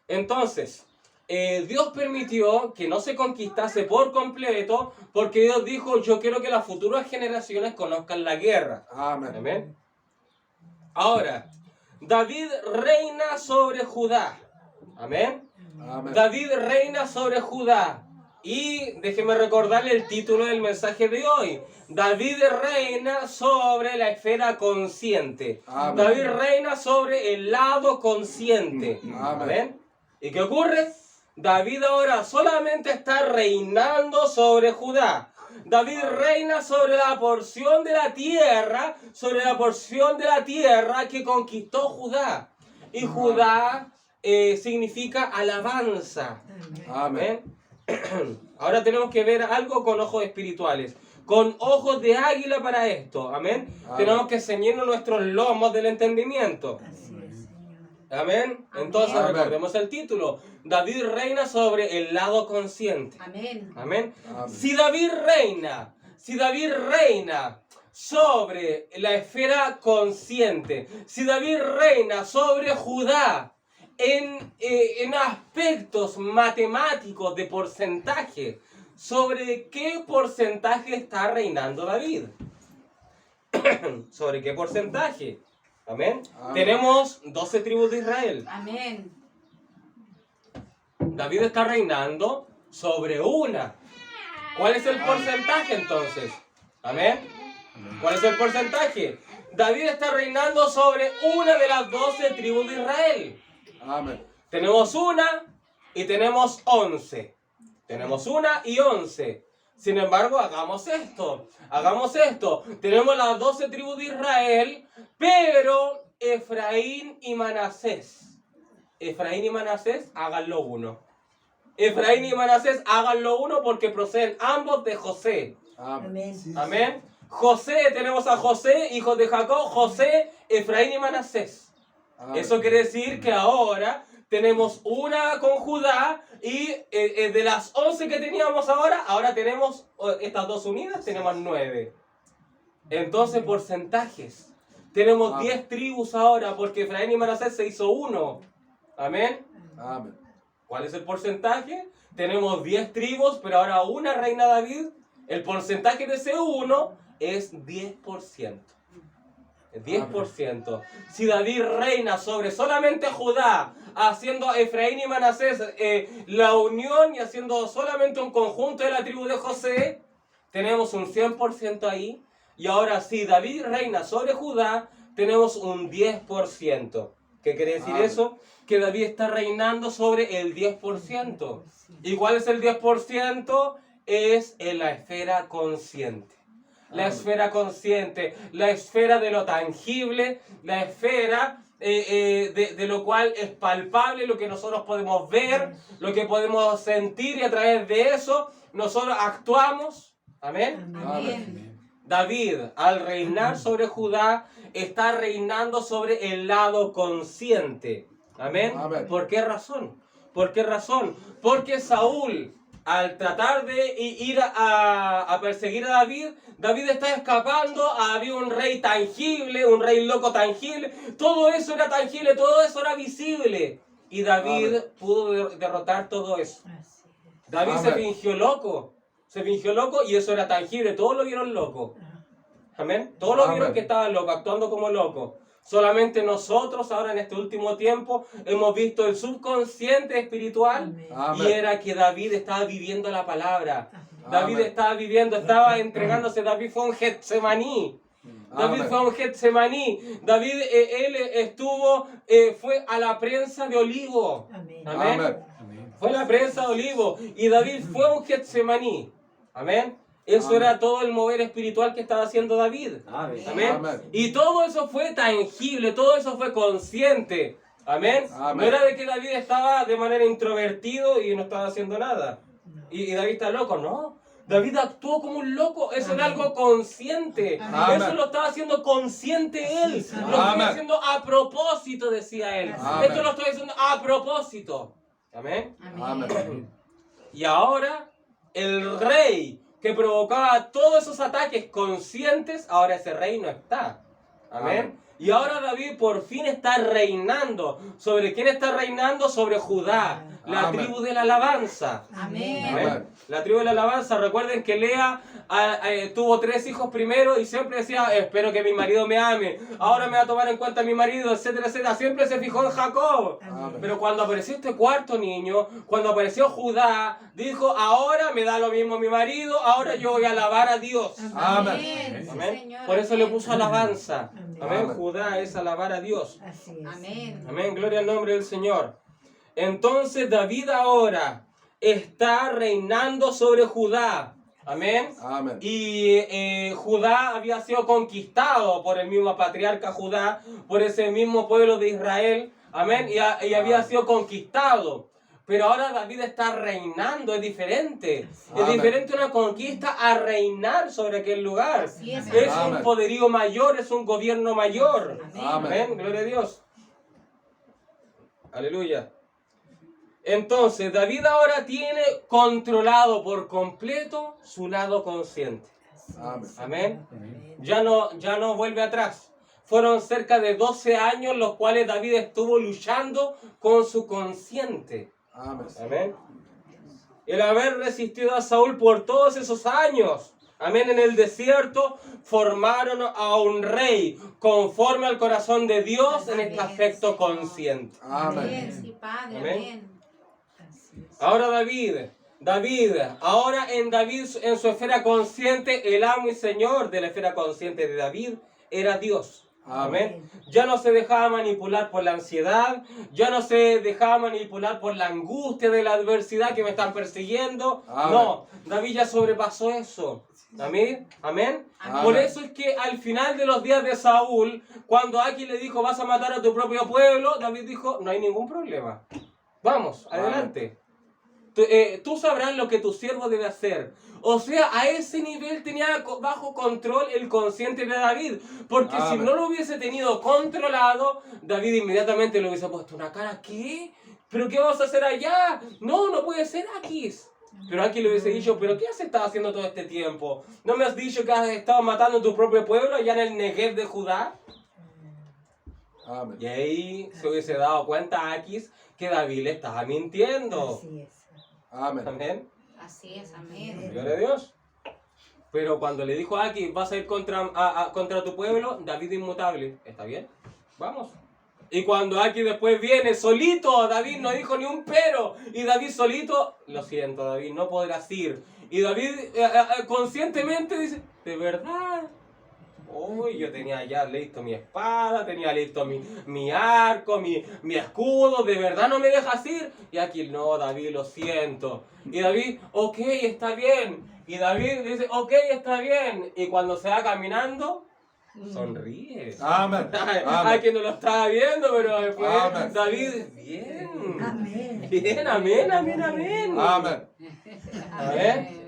Entonces, Dios permitió que no se conquistase por completo, porque Dios dijo, yo quiero que las futuras generaciones conozcan la guerra. Amén. Amén. Ahora, David reina sobre Judá. Amén. Amén. David reina sobre Judá. Y déjeme recordarle el título del mensaje de hoy. David reina sobre la esfera consciente. Amén. David reina sobre el lado consciente. Amén. Amén. ¿Y qué ocurre? David ahora solamente está reinando sobre Judá. David reina sobre la porción de la tierra, que conquistó Judá. Y Judá significa alabanza. Amén. Ahora tenemos que ver algo con ojos espirituales, con ojos de águila para esto. Amén. Amén. Tenemos que ceñirnos nuestros lomos del entendimiento. Amén. Entonces Amén. recordemos el título. David reina sobre el lado consciente. Amén. Amén. Amén. Si David reina sobre la esfera consciente, si David reina sobre Judá, en aspectos matemáticos de porcentaje, ¿sobre qué porcentaje está reinando David? ¿Sobre qué porcentaje? Amén. Amén. Tenemos 12 tribus de Israel. Amén. David está reinando sobre una. ¿Cuál es el porcentaje entonces? Amén. ¿Cuál es el porcentaje? David está reinando sobre una de las 12 tribus de Israel. Amén. Tenemos una y tenemos 11. Tenemos una y 11. Sin embargo, hagamos esto. Hagamos esto. Tenemos las 12 tribus de Israel, pero Efraín y Manasés. Efraín y Manasés, háganlo uno. Efraín y Manasés, háganlo uno porque proceden ambos de José. Amén. Amén. José, tenemos a José, hijo de Jacob, José, Efraín y Manasés. Amén. Eso quiere decir que ahora tenemos una con Judá y de las 11 que teníamos ahora tenemos estas dos unidas, tenemos 9. Entonces, porcentajes. Tenemos Amén. 10 tribus ahora porque Efraín y Manasés se hizo uno. Amén. Amén. ¿Cuál es el porcentaje? Tenemos 10 tribus, pero ahora una reina David. El porcentaje de ese uno es 10%. 10%. Si David reina sobre solamente Judá, haciendo a Efraín y Manasés la unión y haciendo solamente un conjunto de la tribu de José, tenemos un 100% ahí. Y ahora si David reina sobre Judá, tenemos un 10%. ¿Qué quiere decir eso? Que David está reinando sobre el 10%. ¿Y cuál es el 10%? Es en la esfera consciente. La esfera consciente, la esfera de lo tangible, la esfera de lo cual es palpable, lo que nosotros podemos ver, lo que podemos sentir, y a través de eso nosotros actuamos. Amén. Amén. David, al reinar sobre Judá, está reinando sobre el lado consciente. Amén. Amén. ¿Por qué razón? ¿Por qué razón? Porque Saúl, al tratar de ir a perseguir a David, David está escapando. Había un rey tangible, un rey loco tangible. Todo eso era tangible, todo eso era visible. Y David Amén. pudo derrotar todo eso. David se Amén. fingió loco. Se fingió loco y eso era tangible. Todos lo vieron loco. Amén. Todos lo vieron Amén. que estaba loco, actuando como loco. Solamente nosotros ahora en este último tiempo hemos visto el subconsciente espiritual. Amén. Y era que David estaba viviendo la palabra. Amén. David estaba viviendo, estaba entregándose. David fue un Getsemaní. David Amén. fue un Getsemaní. David, él estuvo, fue a la prensa de olivo. Amén. Amén. Fue la prensa de olivo. Y David fue un Getsemaní. Amén. Eso Amén. era todo el mover espiritual que estaba haciendo David. Amén. Amén. Y todo eso fue tangible, todo eso fue consciente. Amén. Amén. No era de que David estaba de manera introvertido y no estaba haciendo nada. Y David está loco, no. David actuó como un loco, eso era algo consciente. Amén. Eso lo estaba haciendo consciente él. Lo Amén. estoy haciendo a propósito, decía él. Amén. Esto lo estoy haciendo a propósito. Amén. Amén. Y ahora el rey que provocaba todos esos ataques conscientes, ahora ese rey no está. Amén. Amén. Y ahora David por fin está reinando. ¿Sobre quién está reinando? Sobre Judá, la Amén. tribu de la alabanza. Amén. Amén. La tribu de la alabanza. Recuerden que Lea tuvo 3 hijos primero y siempre decía, espero que mi marido me ame, ahora me va a tomar en cuenta mi marido, etcétera, etcétera. Siempre se fijó en Jacob. Amén. Pero cuando apareció este cuarto niño, cuando apareció Judá, dijo, ahora me da lo mismo mi marido, ahora yo voy a alabar a Dios. Amén. Sí, Amén. Señor, Por eso le amén. puso alabanza. Amén. Amén. Judá es alabar a Dios. Amén. Amén. Gloria al nombre del Señor. Entonces David ahora está reinando sobre Judá. Amén. Amén. Y Judá había sido conquistado por el mismo patriarca Judá, por ese mismo pueblo de Israel. Amén. Y había sido conquistado. Pero ahora David está reinando, es diferente. Es Amén. diferente una conquista a reinar sobre aquel lugar. Así es. Es Amén. un poderío mayor, es un gobierno mayor. Amén. Amén, gloria a Dios. Aleluya. Entonces, David ahora tiene controlado por completo su lado consciente. Amén. Amén. Ya no vuelve atrás. fueron cerca de 12 años los cuales David estuvo luchando con su consciente. Amén. Amén. El haber resistido a Saúl por todos esos años. Amén. En el desierto formaron a un rey conforme al corazón de Dios en este aspecto consciente. Amén. Sí, Padre, Amén. amén. Ahora David, ahora en su esfera consciente, el amo y señor de la esfera consciente de David era Dios. Amén. Ya no se dejaba manipular por la ansiedad, ya no se dejaba manipular por la angustia de la adversidad que me están persiguiendo. Amén. No, David ya sobrepasó eso. Amén. Amén. Amén. Por eso es que al final de los días de Saúl, cuando Aquis le dijo, vas a matar a tu propio pueblo, David dijo, no hay ningún problema. Vamos, adelante. Tú sabrás lo que tu siervo debe hacer. O sea, a ese nivel tenía bajo control el consciente de David. Porque si Amén. no lo hubiese tenido controlado, David inmediatamente le hubiese puesto una cara. ¿Qué? ¿Pero qué vamos a hacer allá? No, no puede ser Aquis. Pero Aquis le hubiese dicho, ¿pero qué has estado haciendo todo este tiempo? ¿No me has dicho que has estado matando a tu propio pueblo allá en el Negev de Judá? Amén. Y ahí se hubiese dado cuenta Aquis que David le estaba mintiendo. Así es. Amén. Amén. Así es, amén. Gloria a Dios. Pero cuando le dijo a Aquis, vas a ir contra tu pueblo, David inmutable. ¿Está bien? Vamos. Y cuando Aquis después viene solito, David no dijo ni un pero. Y David solito, lo siento David, no podrás ir. Y David conscientemente dice, ¿de verdad? Uy, yo tenía ya listo mi espada, tenía listo mi arco, mi escudo, ¿de verdad no me dejas ir? Y aquí no, David, lo siento. Y David, ok, está bien. Y David dice, ok, está bien. Y cuando se va caminando, sonríe. Amén. Hay Amén. quien no lo estaba viendo, pero después Amén. David, bien. Amén. Bien, amén, amén, amén. Amén. Amén.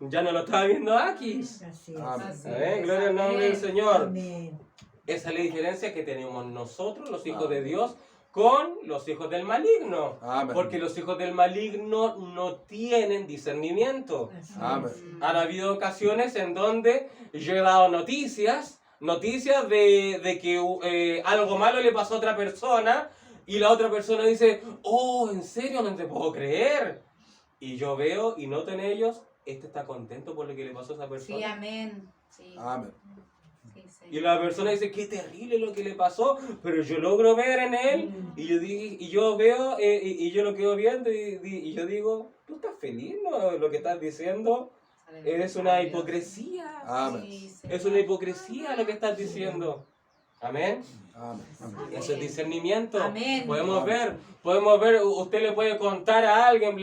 Ya no lo estaba viendo Aquis. Así es. Amén. Amén, gloria al nombre del Señor. Amén. Esa es la diferencia que tenemos nosotros, los hijos de Dios, con los hijos del maligno. Amén. Porque los hijos del maligno no tienen discernimiento. Así es. Amén. Han habido ocasiones en donde yo he dado noticias de que algo malo le pasó a otra persona y la otra persona dice, oh, ¿en serio? No te puedo creer. Y yo veo y noto en ellos, este está contento por lo que le pasó a esa persona. Sí, amén. Sí, Amén. sí, Señor. Y la persona dice, qué terrible lo que le pasó, pero yo logro ver en él, y yo veo, y yo lo quedo viendo, y yo digo, ¿tú estás feliz? ¿No? Lo que estás diciendo es una hipocresía. Amén. Sí, Señor. Es una hipocresía lo que estás diciendo. Amén. Amén. Eso es discernimiento. Amén. Podemos ver, usted le puede contar a alguien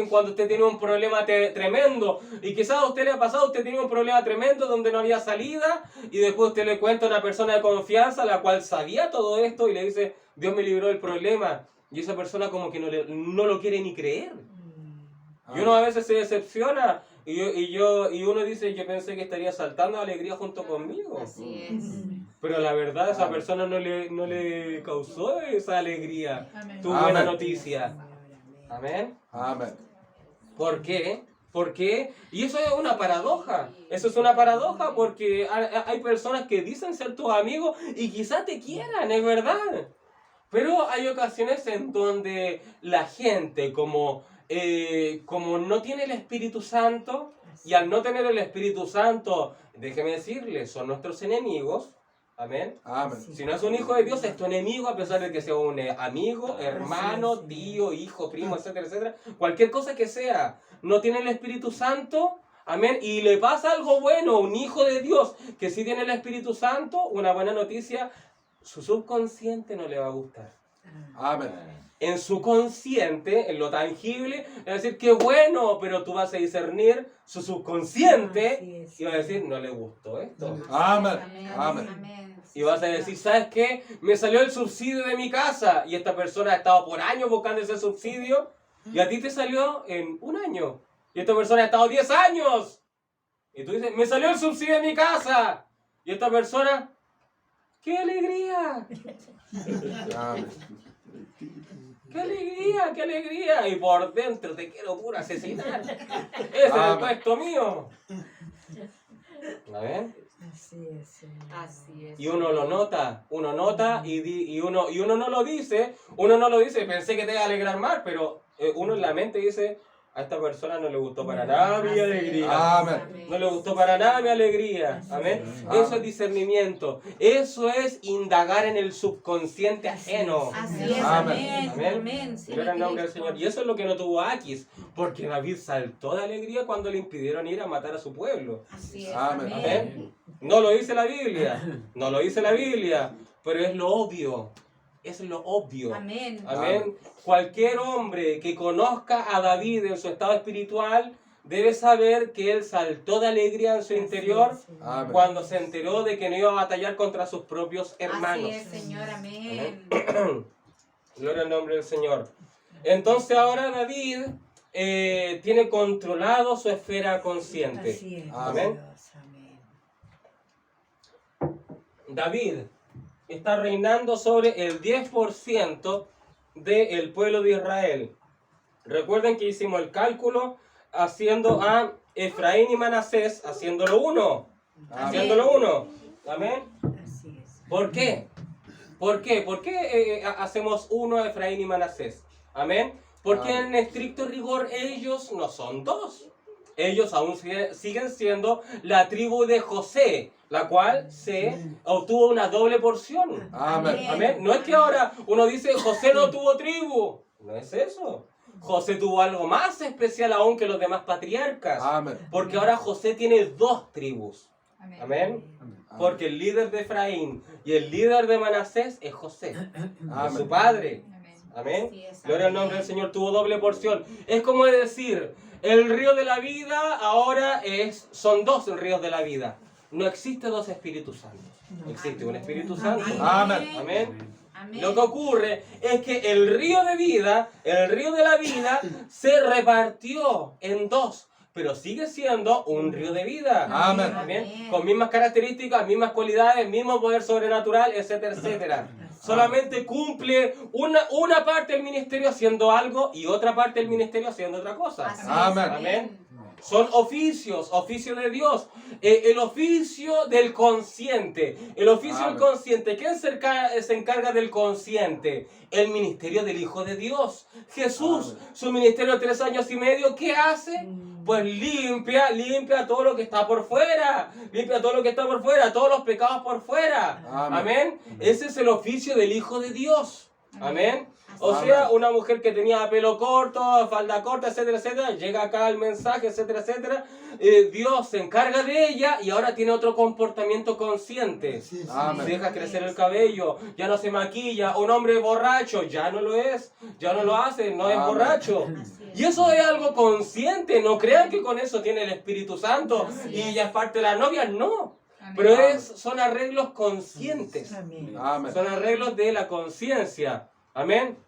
cuando usted tiene un problema tremendo. Y quizás a usted le ha pasado, usted tiene un problema tremendo donde no había salida. Y después usted le cuenta a una persona de confianza, la cual sabía todo esto y le dice, Dios me libró del problema. Y esa persona como que no lo quiere ni creer. Y uno a veces se decepciona. Y uno dice, yo pensé que estaría saltando de alegría junto conmigo. Así es. Pero la verdad, esa persona no le causó esa alegría. Amén. Tu buena Amén. noticia. Amén. Amén. ¿Por qué? ¿Por qué? Y eso es una paradoja. Eso es una paradoja porque hay personas que dicen ser tus amigos y quizás te quieran, es verdad. Pero hay ocasiones en donde la gente, como no tiene el Espíritu Santo, y al no tener el Espíritu Santo, déjeme decirles, son nuestros enemigos. Amén. Amén. Si no es un hijo de Dios, es tu enemigo, a pesar de que sea un amigo, hermano, tío, hijo, primo, etcétera, etcétera. Cualquier cosa que sea, no tiene el Espíritu Santo, amén, y le pasa algo bueno, un hijo de Dios que sí tiene el Espíritu Santo, una buena noticia, su subconsciente no le va a gustar. Amén. En su consciente, en lo tangible, va a decir que bueno, pero tú vas a discernir su subconsciente Así es. y va a decir, no le gustó esto. Amén. Amén. Amén. Amén. Y vas a decir, ¿sabes qué? Me salió el subsidio de mi casa y esta persona ha estado por años buscando ese subsidio y a ti te salió en un año. Y esta persona ha estado 10 años. Y tú dices, me salió el subsidio de mi casa. Y esta persona, ¡qué alegría! Amén. ¡Qué alegría! ¡Qué alegría! Y por dentro te quiero puro asesinar. Ese es el Amén. puesto mío. ¿La ven? Así es, Señor. Así es. Y uno lo nota, y uno no lo dice, pensé que te iba a alegrar más, pero uno en la mente dice, a esta persona no le gustó para nada mi alegría. Amén. No le gustó para nada mi alegría. Amén. Eso es discernimiento. Eso es indagar en el subconsciente ajeno. Así es. Amén. Amén. Amén. Sí, Gloria al nombre del Cristo. Señor. Y eso es lo que no tuvo Aquis, porque David saltó de alegría cuando le impidieron ir a matar a su pueblo. Así es. Amén. Amén. No lo dice la Biblia, no lo dice la Biblia, pero es lo obvio. Es lo obvio. Amén. Amén. Cualquier hombre que conozca a David en su estado espiritual debe saber que él saltó de alegría en su interior Amén. cuando se enteró de que no iba a batallar contra sus propios hermanos. Así es, Señor. Amén. Gloria al nombre del Señor. Entonces ahora David tiene controlado su esfera consciente. Así es. Amén. Dios, amén. David está reinando sobre el 10% del pueblo de Israel. Recuerden que hicimos el cálculo haciendo a Efraín y Manasés, haciéndolo uno. Haciéndolo uno. Amén. Así es. ¿Por qué? ¿Por qué? ¿Por qué hacemos uno a Efraín y Manasés? Amén. Porque en estricto rigor ellos no son dos. Ellos aún siguen siendo la tribu de José, la cual se obtuvo una doble porción. Amén. Amén. No es que ahora uno dice José no tuvo tribu. No es eso. José tuvo algo más especial aún que los demás patriarcas. Amén. Porque ahora José tiene dos tribus. Amén. Amén. Porque el líder de Efraín y el líder de Manasés es José, es su padre. Amén. Amén. Así es, Gloria al amén. nombre del Señor, tuvo doble porción. Es como decir, el río de la vida ahora son dos ríos de la vida. No existe dos Espíritus Santos. Existe un Espíritu Santo. Amén. Amén. Amén. Lo que ocurre es que el río de vida, el río de la vida, se repartió en dos, pero sigue siendo un río de vida. Amén. Amén. Con mismas características, mismas cualidades, mismo poder sobrenatural, etcétera, etcétera. Solamente cumple una parte del ministerio haciendo algo y otra parte del ministerio haciendo otra cosa. Así es, Amén. Amén. Son oficios de Dios. El oficio del consciente. El oficio del Amén. consciente. ¿Quién se encarga del consciente? El ministerio del Hijo de Dios. Jesús, Amén. su ministerio de 3 años y medio, ¿qué hace? Pues limpia todo lo que está por fuera. Limpia todo lo que está por fuera. Todos los pecados por fuera. Amén. Amén. Ese es el oficio del Hijo de Dios. Amén. O Amén. sea, una mujer que tenía pelo corto, falda corta, etcétera, etcétera, llega acá al mensaje, etcétera, etcétera. Dios se encarga de ella y ahora tiene otro comportamiento consciente. Amén. Deja crecer el cabello, ya no se maquilla. Un hombre borracho ya no lo es, ya no lo hace, no es Amén. borracho. Así es. Y eso es algo consciente. No crean que con eso tiene el Espíritu Santo y ella es parte de la novia, no. Amén. Pero son arreglos conscientes. Amén. Amén. Son arreglos de la conciencia. Amén.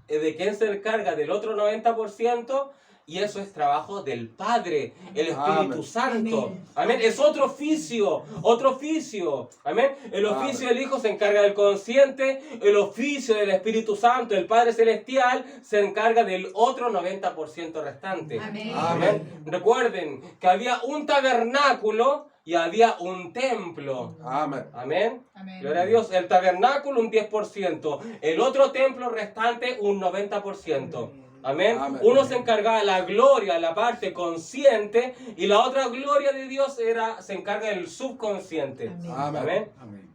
¿De quién se encarga del otro 90%? Y eso es trabajo del Padre, el Espíritu Amén. Santo. Amén. Es otro oficio, otro oficio. Amén. El oficio del Hijo se encarga del consciente, el oficio del Espíritu Santo, el Padre Celestial, se encarga del otro 90% restante. Amén. Amén. Recuerden que había un tabernáculo y había un templo. Amén. Amén. Amén. Gloria a Dios. El tabernáculo un 10%. El otro templo restante un 90%. Amén. Amén. Uno se encargaba de la gloria, la parte consciente, y la otra gloria de Dios se encarga del subconsciente. Amén. Amén.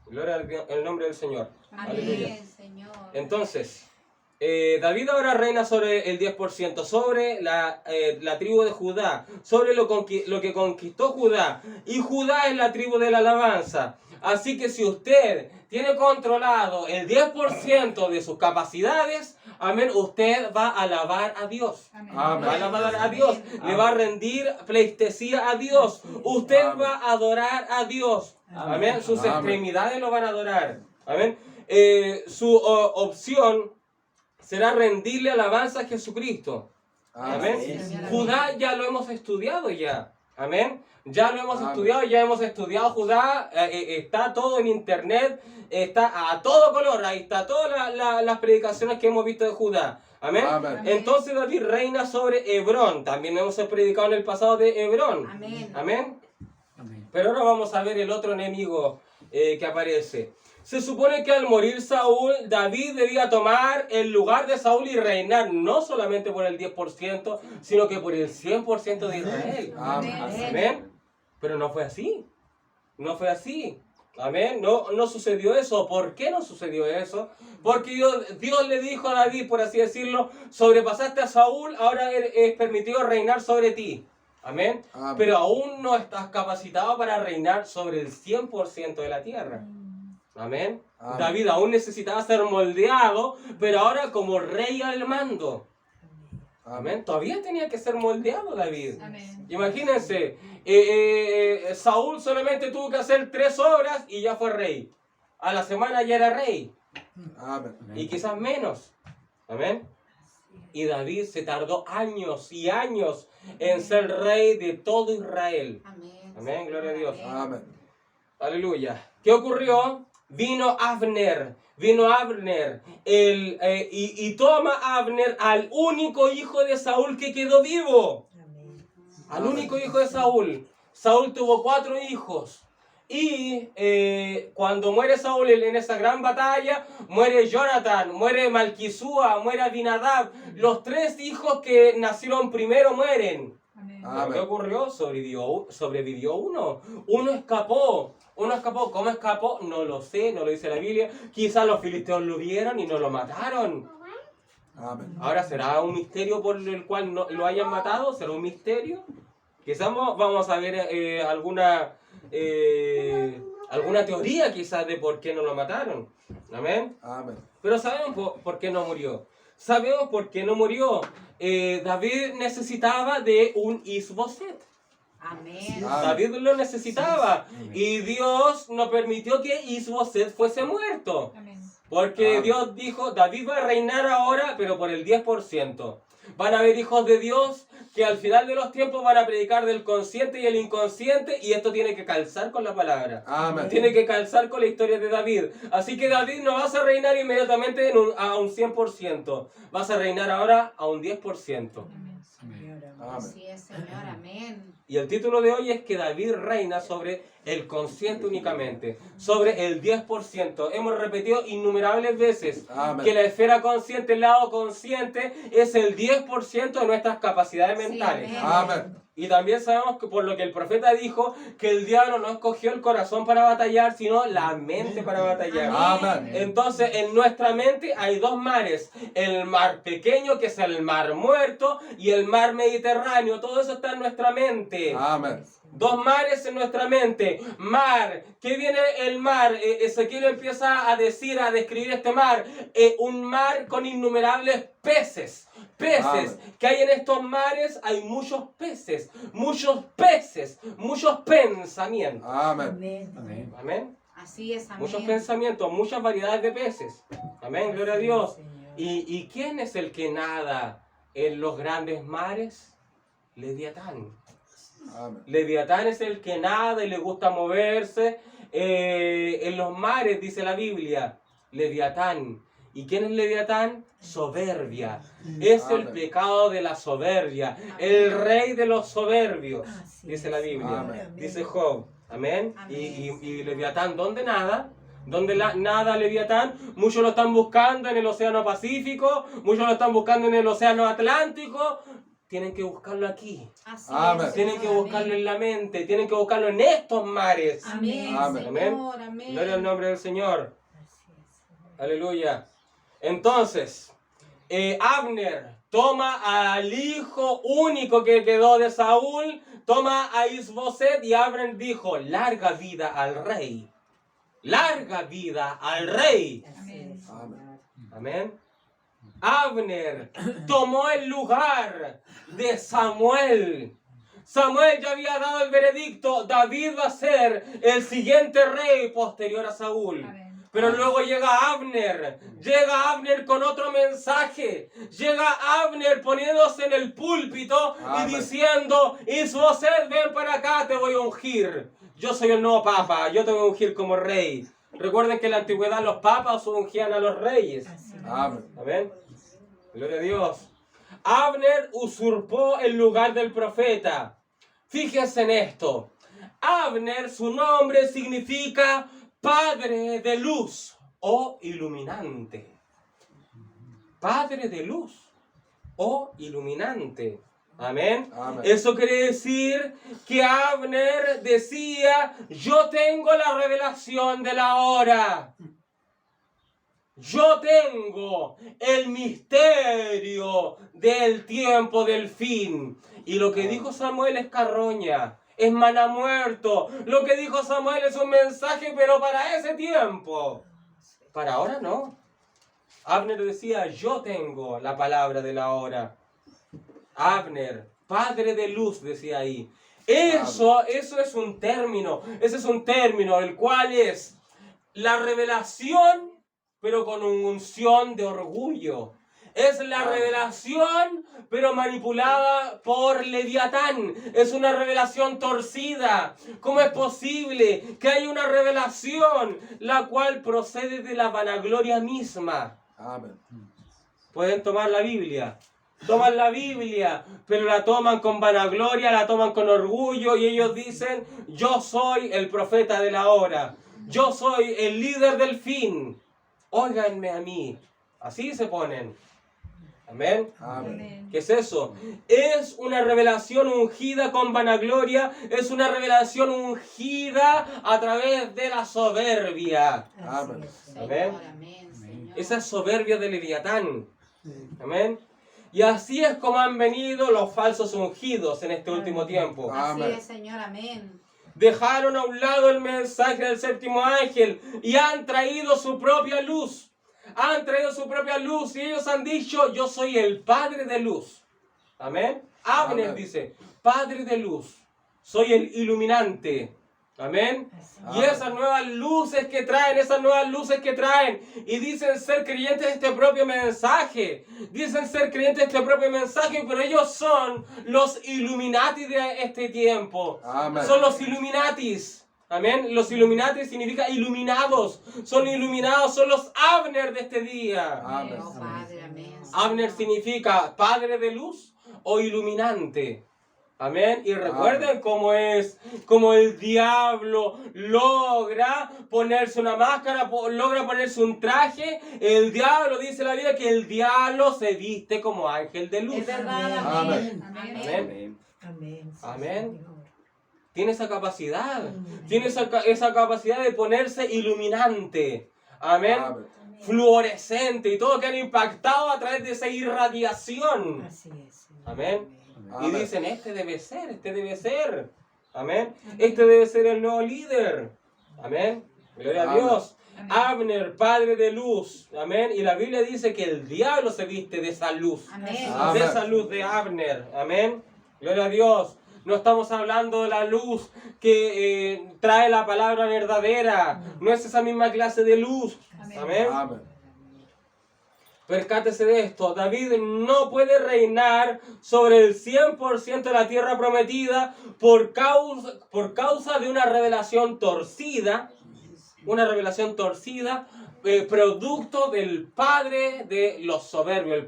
Gloria al nombre del Señor. Aleluya. Amén, Señor. Entonces, David ahora reina sobre el 10%, sobre la tribu de Judá, sobre lo que conquistó Judá. Y Judá es la tribu de la alabanza. Así que si usted tiene controlado el 10% de sus capacidades, amén, usted va a alabar a Dios. Amén. Amén. Va a alabar a Dios, le va a rendir pleitesía a Dios. Usted Amén. va a adorar a Dios. Amén. Sus Amén. extremidades lo van a adorar. Amén. Su opción será rendirle alabanza a Jesucristo. Amén. Amén. Judá ya lo hemos estudiado ya. Amén. Ya lo hemos Amén. estudiado, ya hemos estudiado Judá. Está todo en internet. Está a todo color. Ahí está todas las predicaciones que hemos visto de Judá. Amén. Amén. Entonces David reina sobre Hebrón. También hemos predicado en el pasado de Hebrón. Amén. Amén. Amén. Pero ahora vamos a ver el otro enemigo que aparece. Se supone que al morir Saúl, David debía tomar el lugar de Saúl y reinar no solamente por el 10%, sino que por el 100% de Israel. Amén. Amén. Pero no fue así. No fue así. Amén. No sucedió eso. ¿Por qué no sucedió eso? Porque Dios le dijo a David, por así decirlo, sobrepasaste a Saúl, ahora es permitido reinar sobre ti. Amén. Amén. Pero aún no estás capacitado para reinar sobre el 100% de la tierra. Amén. Amén. David aún necesitaba ser moldeado, pero ahora como rey al mando. Amén. Todavía tenía que ser moldeado David. Amén. Imagínense, Saúl solamente tuvo que hacer 3 obras y ya fue rey. A la semana ya era rey. Amén. Y quizás menos. Amén. Y David se tardó años y años en ser rey de todo Israel. Amén. Amén, gloria a Dios. Amén. Aleluya. ¿Qué ocurrió? Vino Abner, y toma Abner al único hijo de Saúl que quedó vivo. Amén. Al único hijo de Saúl. Saúl tuvo 4 hijos. Y cuando muere Saúl en esa gran batalla, muere Jonathan, muere Malquisúa, muere Abinadab. Los 3 hijos que nacieron primero mueren. Amén. ¿Pero qué ocurrió? Sobrevivió uno. Uno escapó. ¿Cómo escapó? No lo sé, no lo dice la Biblia. Quizás los filisteos lo vieron y no lo mataron. Amén. Ahora, ¿será un misterio por el cual no lo hayan matado? ¿Será un misterio? Quizás vamos a ver alguna teoría quizás de por qué no lo mataron. Amén. Amén. Pero sabemos por qué no murió. Sabemos por qué no murió. David necesitaba de un Isboset. Amén. David lo necesitaba. Y Dios no permitió que Isboset fuese muerto. Amén. Porque Amén. Dios dijo, David va a reinar ahora, pero por el 10%. Van a haber hijos de Dios que al final de los tiempos van a predicar del consciente y el inconsciente, y esto tiene que calzar con la palabra. Amén. Tiene que calzar con la historia de David. Así que David no vas a reinar inmediatamente a un 100%. Vas a reinar ahora a un 10%. Amén. Señor, amén. Amén. Así es, Señor. Amén. Y el título de hoy es que David reina sobre el consciente únicamente, sobre el 10%. Hemos repetido innumerables veces Amén. que la esfera consciente, el lado consciente, es el 10% de nuestras capacidades Sí, mentales. amén. Amén. Y también sabemos que por lo que el profeta dijo, que el diablo no escogió el corazón para batallar, sino la mente para batallar. Amén. Entonces, en nuestra mente hay 2 mares. El mar pequeño, que es el mar muerto, y el mar Mediterráneo. Todo eso está en nuestra mente. Amén. 2 mares en nuestra mente. Mar. ¿Qué viene el mar? Ezequiel empieza a describir este mar. Un mar con innumerables peces. Peces. Amén. Que hay en estos mares, hay muchos peces, muchos pensamientos. Amén. Amén. Amén. Amén. Así es. Amén. Muchos pensamientos, muchas variedades de peces. Amén, gloria a Dios. Señor. ¿Y quién es el que nada en los grandes mares? Leviatán. Amén. Leviatán es el que nada y le gusta moverse en los mares, dice la Biblia. Leviatán. ¿Y quién es Leviatán? Soberbia. Es el Amén. pecado de la soberbia. El rey de los soberbios, Así dice es, la Biblia. Amén. Dice Job. Amén. Amén. Y Leviatán, ¿dónde nada? ¿Dónde nada Leviatán? Muchos lo están buscando en el Océano Pacífico, muchos lo están buscando en el Océano Atlántico. Tienen que buscarlo aquí. Así Amén. es, Tienen que Señor. buscarlo en la mente, tienen que buscarlo en estos mares. Amén. Amén. Señor. Amén. Gloria al nombre del Señor. Así es, Señor. Aleluya. Entonces, Abner toma al hijo único que quedó de Saúl, toma a Isboset, y Abner dijo, larga vida al rey. Larga vida al rey. Así Amén. es, Amén. Señor. Amén. Abner tomó el lugar de Samuel. Samuel ya había dado el veredicto, David va a ser el siguiente rey posterior a Saúl. Amén. Pero luego llega Abner con otro mensaje, llega Abner poniéndose en el púlpito y Amén. diciendo, Isboset, ven para acá, te voy a ungir. Yo soy el nuevo papa, yo te voy a ungir como rey. Recuerden que en la antigüedad los papas ungían a los reyes. Así es. Amén. Amén. Gloria a Dios. Abner usurpó el lugar del profeta. Fíjense en esto. Abner, su nombre significa padre de luz o iluminante. Padre de luz o iluminante. Amén. Amén. Eso quiere decir que Abner decía, yo tengo la revelación de la hora. Yo tengo el misterio del tiempo del fin. Y lo que dijo Samuel es carroña, es maná muerto. Lo que dijo Samuel es un mensaje, pero para ese tiempo. Para ahora no. Abner decía, yo tengo la palabra de la hora. Abner, padre de luz, decía ahí. Eso es un término. Ese es un término, el cual es la revelación, pero con unción de orgullo. Es la revelación, pero manipulada por Leviatán. Es una revelación torcida. ¿Cómo es posible que haya una revelación la cual procede de la vanagloria misma? Amén. Pueden tomar la Biblia. Toman la Biblia, pero la toman con vanagloria, la toman con orgullo y ellos dicen, yo soy el profeta de la hora. Yo soy el líder del fin. Óiganme a mí. Así se ponen. Amén. Amén. ¿Qué es eso? Es una revelación ungida con vanagloria. Es una revelación ungida a través de la soberbia. Amén. Amén. Amén, Señor. Esa soberbia de Leviatán. Amén. Y así es como han venido los falsos ungidos en este último tiempo. Así Amén. es, Señor. Amén. Dejaron a un lado el mensaje del séptimo ángel y han traído su propia luz. Han traído su propia luz y ellos han dicho, yo soy el padre de luz. Amén. Abner Amén. dice, padre de luz. Soy el iluminante. Amén. Y esas nuevas luces que traen, y dicen ser creyentes de este propio mensaje, pero ellos son los Illuminati de este tiempo. Amén. Son los Illuminatis. Amén. Los Illuminati significa iluminados. Son iluminados, son los Abner de este día. Amén. Oh, Padre, amén. Abner significa padre de luz o iluminante. Amén. Y recuerden cómo es, cómo el diablo logra ponerse una máscara, logra ponerse un traje. El diablo, dice la Biblia, que el diablo se viste como ángel de luz. Es verdad. Amén. Amén. Amén. Amén. Amén. Señor. Tiene esa capacidad. Tiene esa capacidad de ponerse iluminante. Amén. Amén. Fluorescente y todo que han impactado a través de esa irradiación. Así es. Señor. Amén. Y Amén. dicen, este debe ser. Amén. Este debe ser el nuevo líder. Amén. Gloria a Amén. Dios. Abner, padre de luz. Amén. Y la Biblia dice que el diablo se viste de esa luz. Amén. Amén. De esa luz de Abner. Amén. Gloria a Dios. No estamos hablando de la luz que trae la palabra verdadera. No es esa misma clase de luz. Amén. Amén. Percátese de esto, David no puede reinar sobre el 100% de la tierra prometida por causa de una revelación torcida, producto del padre de los soberbios, el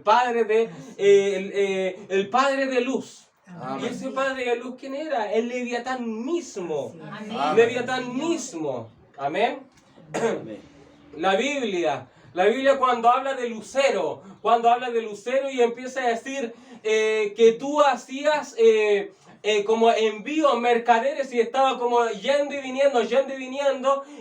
padre de luz. Amén. ¿Y ese padre de luz quién era? El Leviatán mismo. Amén. Amén. Leviatán mismo. Amén. La Biblia cuando habla de lucero y empieza a decir que tú hacías como envíos mercaderes y estaba como yendo y viniendo,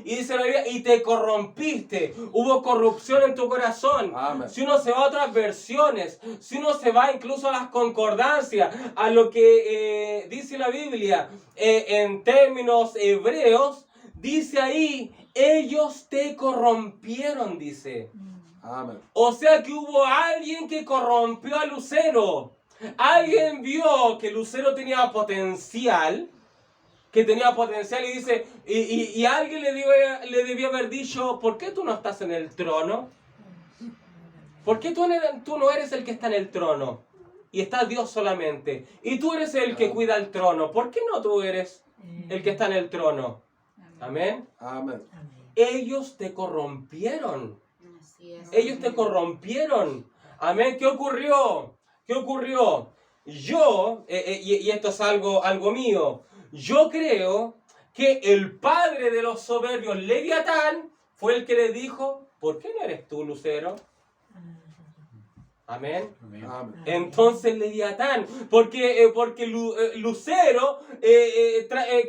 y dice la Biblia, y te corrompiste, hubo corrupción en tu corazón. Amén. Si uno se va a otras versiones, si uno se va incluso a las concordancias, a lo que dice la Biblia en términos hebreos, dice ahí, ellos te corrompieron, dice. Amén. O sea que hubo alguien que corrompió a Lucero. Alguien vio que Lucero tenía potencial. Y dice, y alguien le debió haber dicho, ¿por qué tú no estás en el trono? ¿Por qué tú no eres el que está en el trono? Y está Dios solamente. Y tú eres el que cuida el trono. ¿Por qué no tú eres el que está en el trono? Amén. Amén. Amén. Ellos te corrompieron. Así es. Ellos te corrompieron. Amén. ¿Qué ocurrió? Yo, y esto es algo mío, yo creo que el padre de los soberbios, Leviatán, fue el que le dijo, ¿por qué no eres tú, Lucero? Amén. Amén. Entonces Leviatán, porque Lucero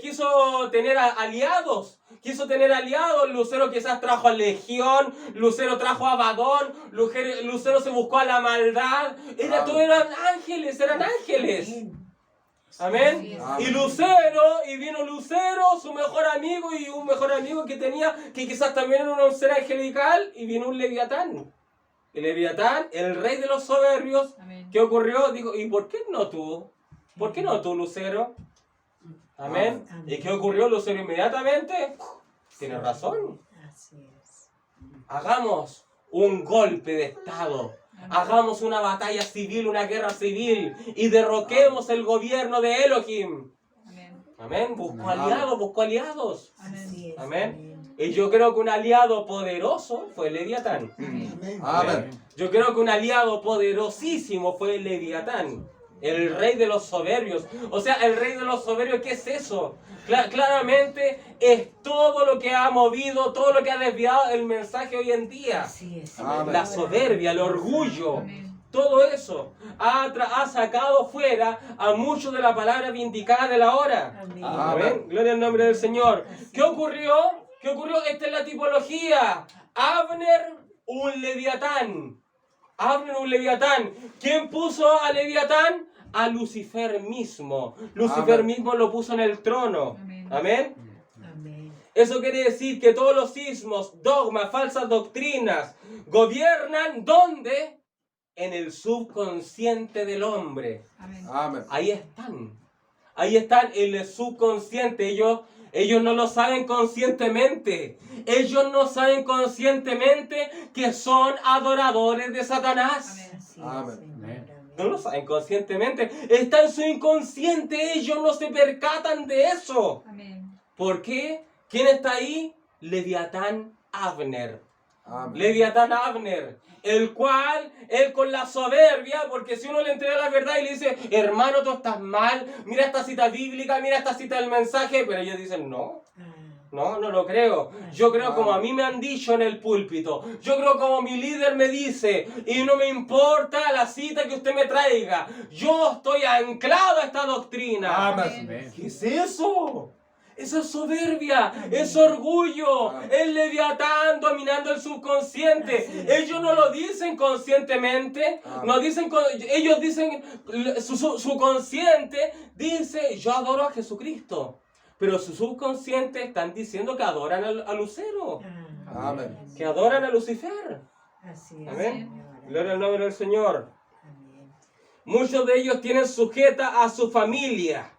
quiso tener aliados. Quiso tener aliados. Lucero quizás trajo a Legión, Lucero trajo a Abadón, Lucero se buscó a la maldad. Todos eran ángeles, eran ángeles. Amén. Amén. Y vino Lucero, su mejor amigo y un mejor amigo que tenía, que quizás también era un ser angelical, y vino un Leviatán. El Leviatán, el rey de los soberbios, Amén. ¿qué ocurrió? Dijo, ¿y por qué no tú? ¿Por qué no tú, Lucero? Amén. Amén. ¿Y qué ocurrió, Lucero? Inmediatamente, tiene razón. Así es. Hagamos un golpe de Estado. Hagamos una batalla civil, una guerra civil, y derroquemos el gobierno de Elohim. Amén. Amén. Buscó Amén. aliados, buscó aliados. Así es. Amén. Y yo creo que un aliado poderoso fue Leviatán. Amén. Yo creo que un aliado poderosísimo fue Leviatán, el rey de los soberbios. O sea, el rey de los soberbios, ¿qué es eso? Claramente es todo lo que ha movido, todo lo que ha desviado el mensaje hoy en día. Así es. Amén. La soberbia, el orgullo, Amén. todo eso ha sacado fuera a muchos de la palabra vindicada de la hora. Amén. Amén. Gloria al nombre del Señor. ¿Qué ocurrió? ¿Qué ocurrió? Esta es la tipología. Abner, un Leviatán. Abner, un Leviatán. ¿Quién puso a Leviatán? A Lucifer mismo. Lucifer Amén. mismo lo puso en el trono. Amén. Amén. Amén. Eso quiere decir que todos los sismos, dogmas, falsas doctrinas gobiernan ¿dónde? En el subconsciente del hombre. Amén. Amén. Ahí están. Ahí están en el subconsciente. Ellos no lo saben conscientemente. Ellos no saben conscientemente que son adoradores de Satanás. Amén. Así es, Amén. Señor. Amén. No lo saben conscientemente. Está en su inconsciente. Ellos no se percatan de eso. Amén. ¿Por qué? ¿Quién está ahí? Leviatán Abner. Amén. Leviatán Abner, el cual, él con la soberbia, porque si uno le entrega la verdad y le dice, hermano, tú estás mal, mira esta cita bíblica, mira esta cita del mensaje, pero ellos dicen, no lo creo. Yo creo como a mí me han dicho en el púlpito, yo creo como mi líder me dice, y no me importa la cita que usted me traiga, yo estoy anclado a esta doctrina. Amén. Amén. ¿Qué es eso? Eso es soberbia, es orgullo, es Leviatán dominando el subconsciente. Ellos no lo dicen conscientemente, no dicen, ellos dicen, su consciente dice, yo adoro a Jesucristo. Pero su subconsciente están diciendo que adoran a Lucero, Amén. que adoran a Lucifer. Así es. Amén. Señor. Gloria al nombre del Señor. Amén. Muchos de ellos tienen sujeta a su familia.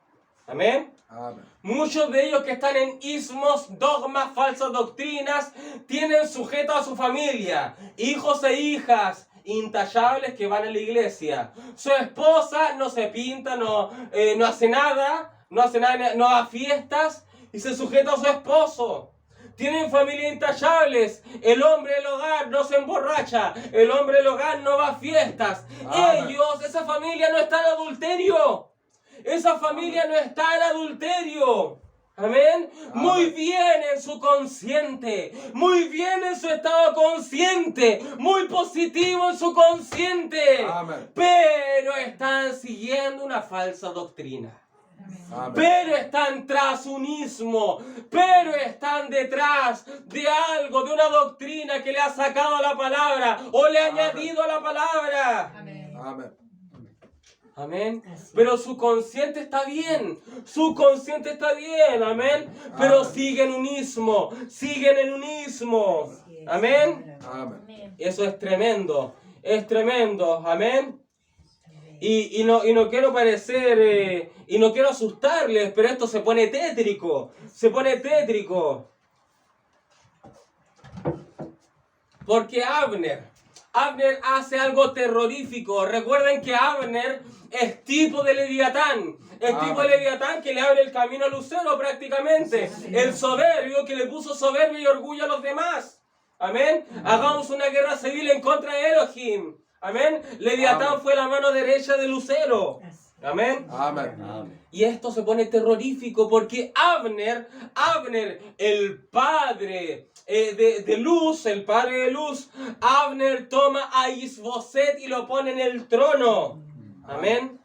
Amén. Amén. Muchos de ellos que están en ismos, dogmas, falsas doctrinas, tienen sujeto a su familia, hijos e hijas intachables que van a la iglesia. Su esposa no se pinta, no hace nada, no da fiestas y se sujeta a su esposo. Tienen familias intachables. El hombre del hogar no se emborracha. El hombre del hogar no va a fiestas. Amén. Esa familia no está en adulterio. Esa familia no está en adulterio. Amén. Muy bien en su consciente. Muy bien en su estado consciente. Muy positivo en su consciente. Amén. Pero están siguiendo una falsa doctrina. Amén. Pero están tras un ismo, pero están detrás de algo, de una doctrina que le ha sacado a la palabra o le ha Amén. añadido a la palabra. Amén. Amén. Amén. Así. Pero su consciente está bien. Su consciente está bien. Amén. Pero Amén. siguen un ismo. Siguen en un ismo. Así es, Amén. Señor. Amén. Eso es tremendo. Es tremendo. Amén. Amén. Y no quiero parecer, y no quiero asustarles, pero esto se pone tétrico. Se pone tétrico. Porque Abner hace algo terrorífico. Recuerden que Abner es tipo de Leviatán. Es tipo de Leviatán que le abre el camino a Lucero prácticamente. El soberbio que le puso soberbia y orgullo a los demás. Amén. Hagamos una guerra civil en contra de Elohim. Amén. Leviatán Amén. fue la mano derecha de Lucero. Así es. Amén. Amen. Y esto se pone terrorífico porque Abner, el padre de Luz, el padre de Luz, Abner toma a Isboset y lo pone en el trono. Amén.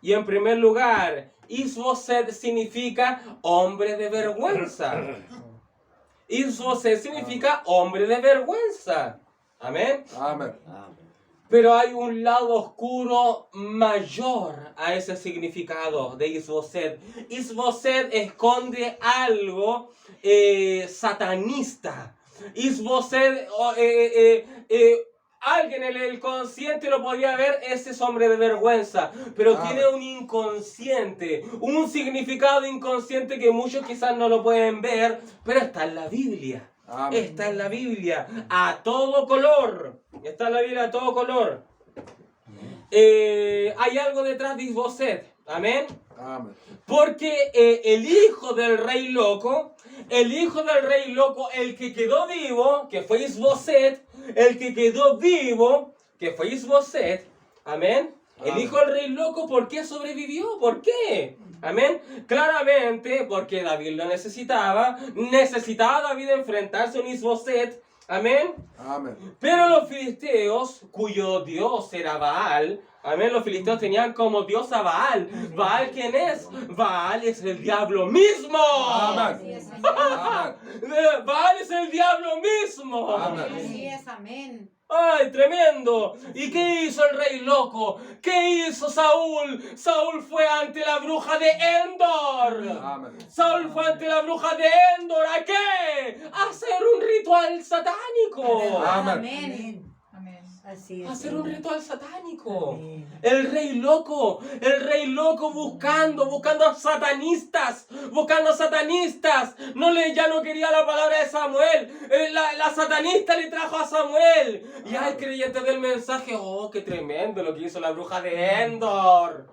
Y en primer lugar, Isboset significa hombre de vergüenza. Isboset significa hombre de vergüenza. Amén. Amen. Pero hay un lado oscuro mayor a ese significado de Isboset. Isboset esconde algo satanista. Isboset, alguien en el consciente lo podía ver, ese es hombre de vergüenza. Pero tiene un inconsciente, un significado inconsciente que muchos quizás no lo pueden ver, pero está en la Biblia. Amén. Está en la Biblia a todo color. Está en la Biblia a todo color. Hay algo detrás de Isboset. Amén. Amen. Porque el hijo del rey loco, el que quedó vivo, que fue Isboset, amén. El hijo del rey loco, ¿por qué sobrevivió? ¿Por qué? Amén. Claramente, porque David lo necesitaba David enfrentarse a un Isboset. Amén. Amen. Pero los filisteos, cuyo dios era Baal, amén, los filisteos tenían como dios a Baal. ¿Baal quién es? Baal es el diablo mismo. Amen. Amen. Baal es el diablo mismo. Amén. Así es, amén. ¡Ay, tremendo! ¿Y qué hizo el rey loco? ¿Qué hizo Saúl? Saúl fue ante la bruja de Endor. Amen. Saúl fue ante la bruja de Endor. ¿A qué? A hacer un ritual satánico. Amén. Amén. Así es. A hacer un ritual satánico. Amén. El rey loco buscando a satanistas, ya no quería la palabra de Samuel. La satanista le trajo a Samuel. Y hay creyentes del mensaje, oh, qué tremendo lo que hizo la bruja de Endor.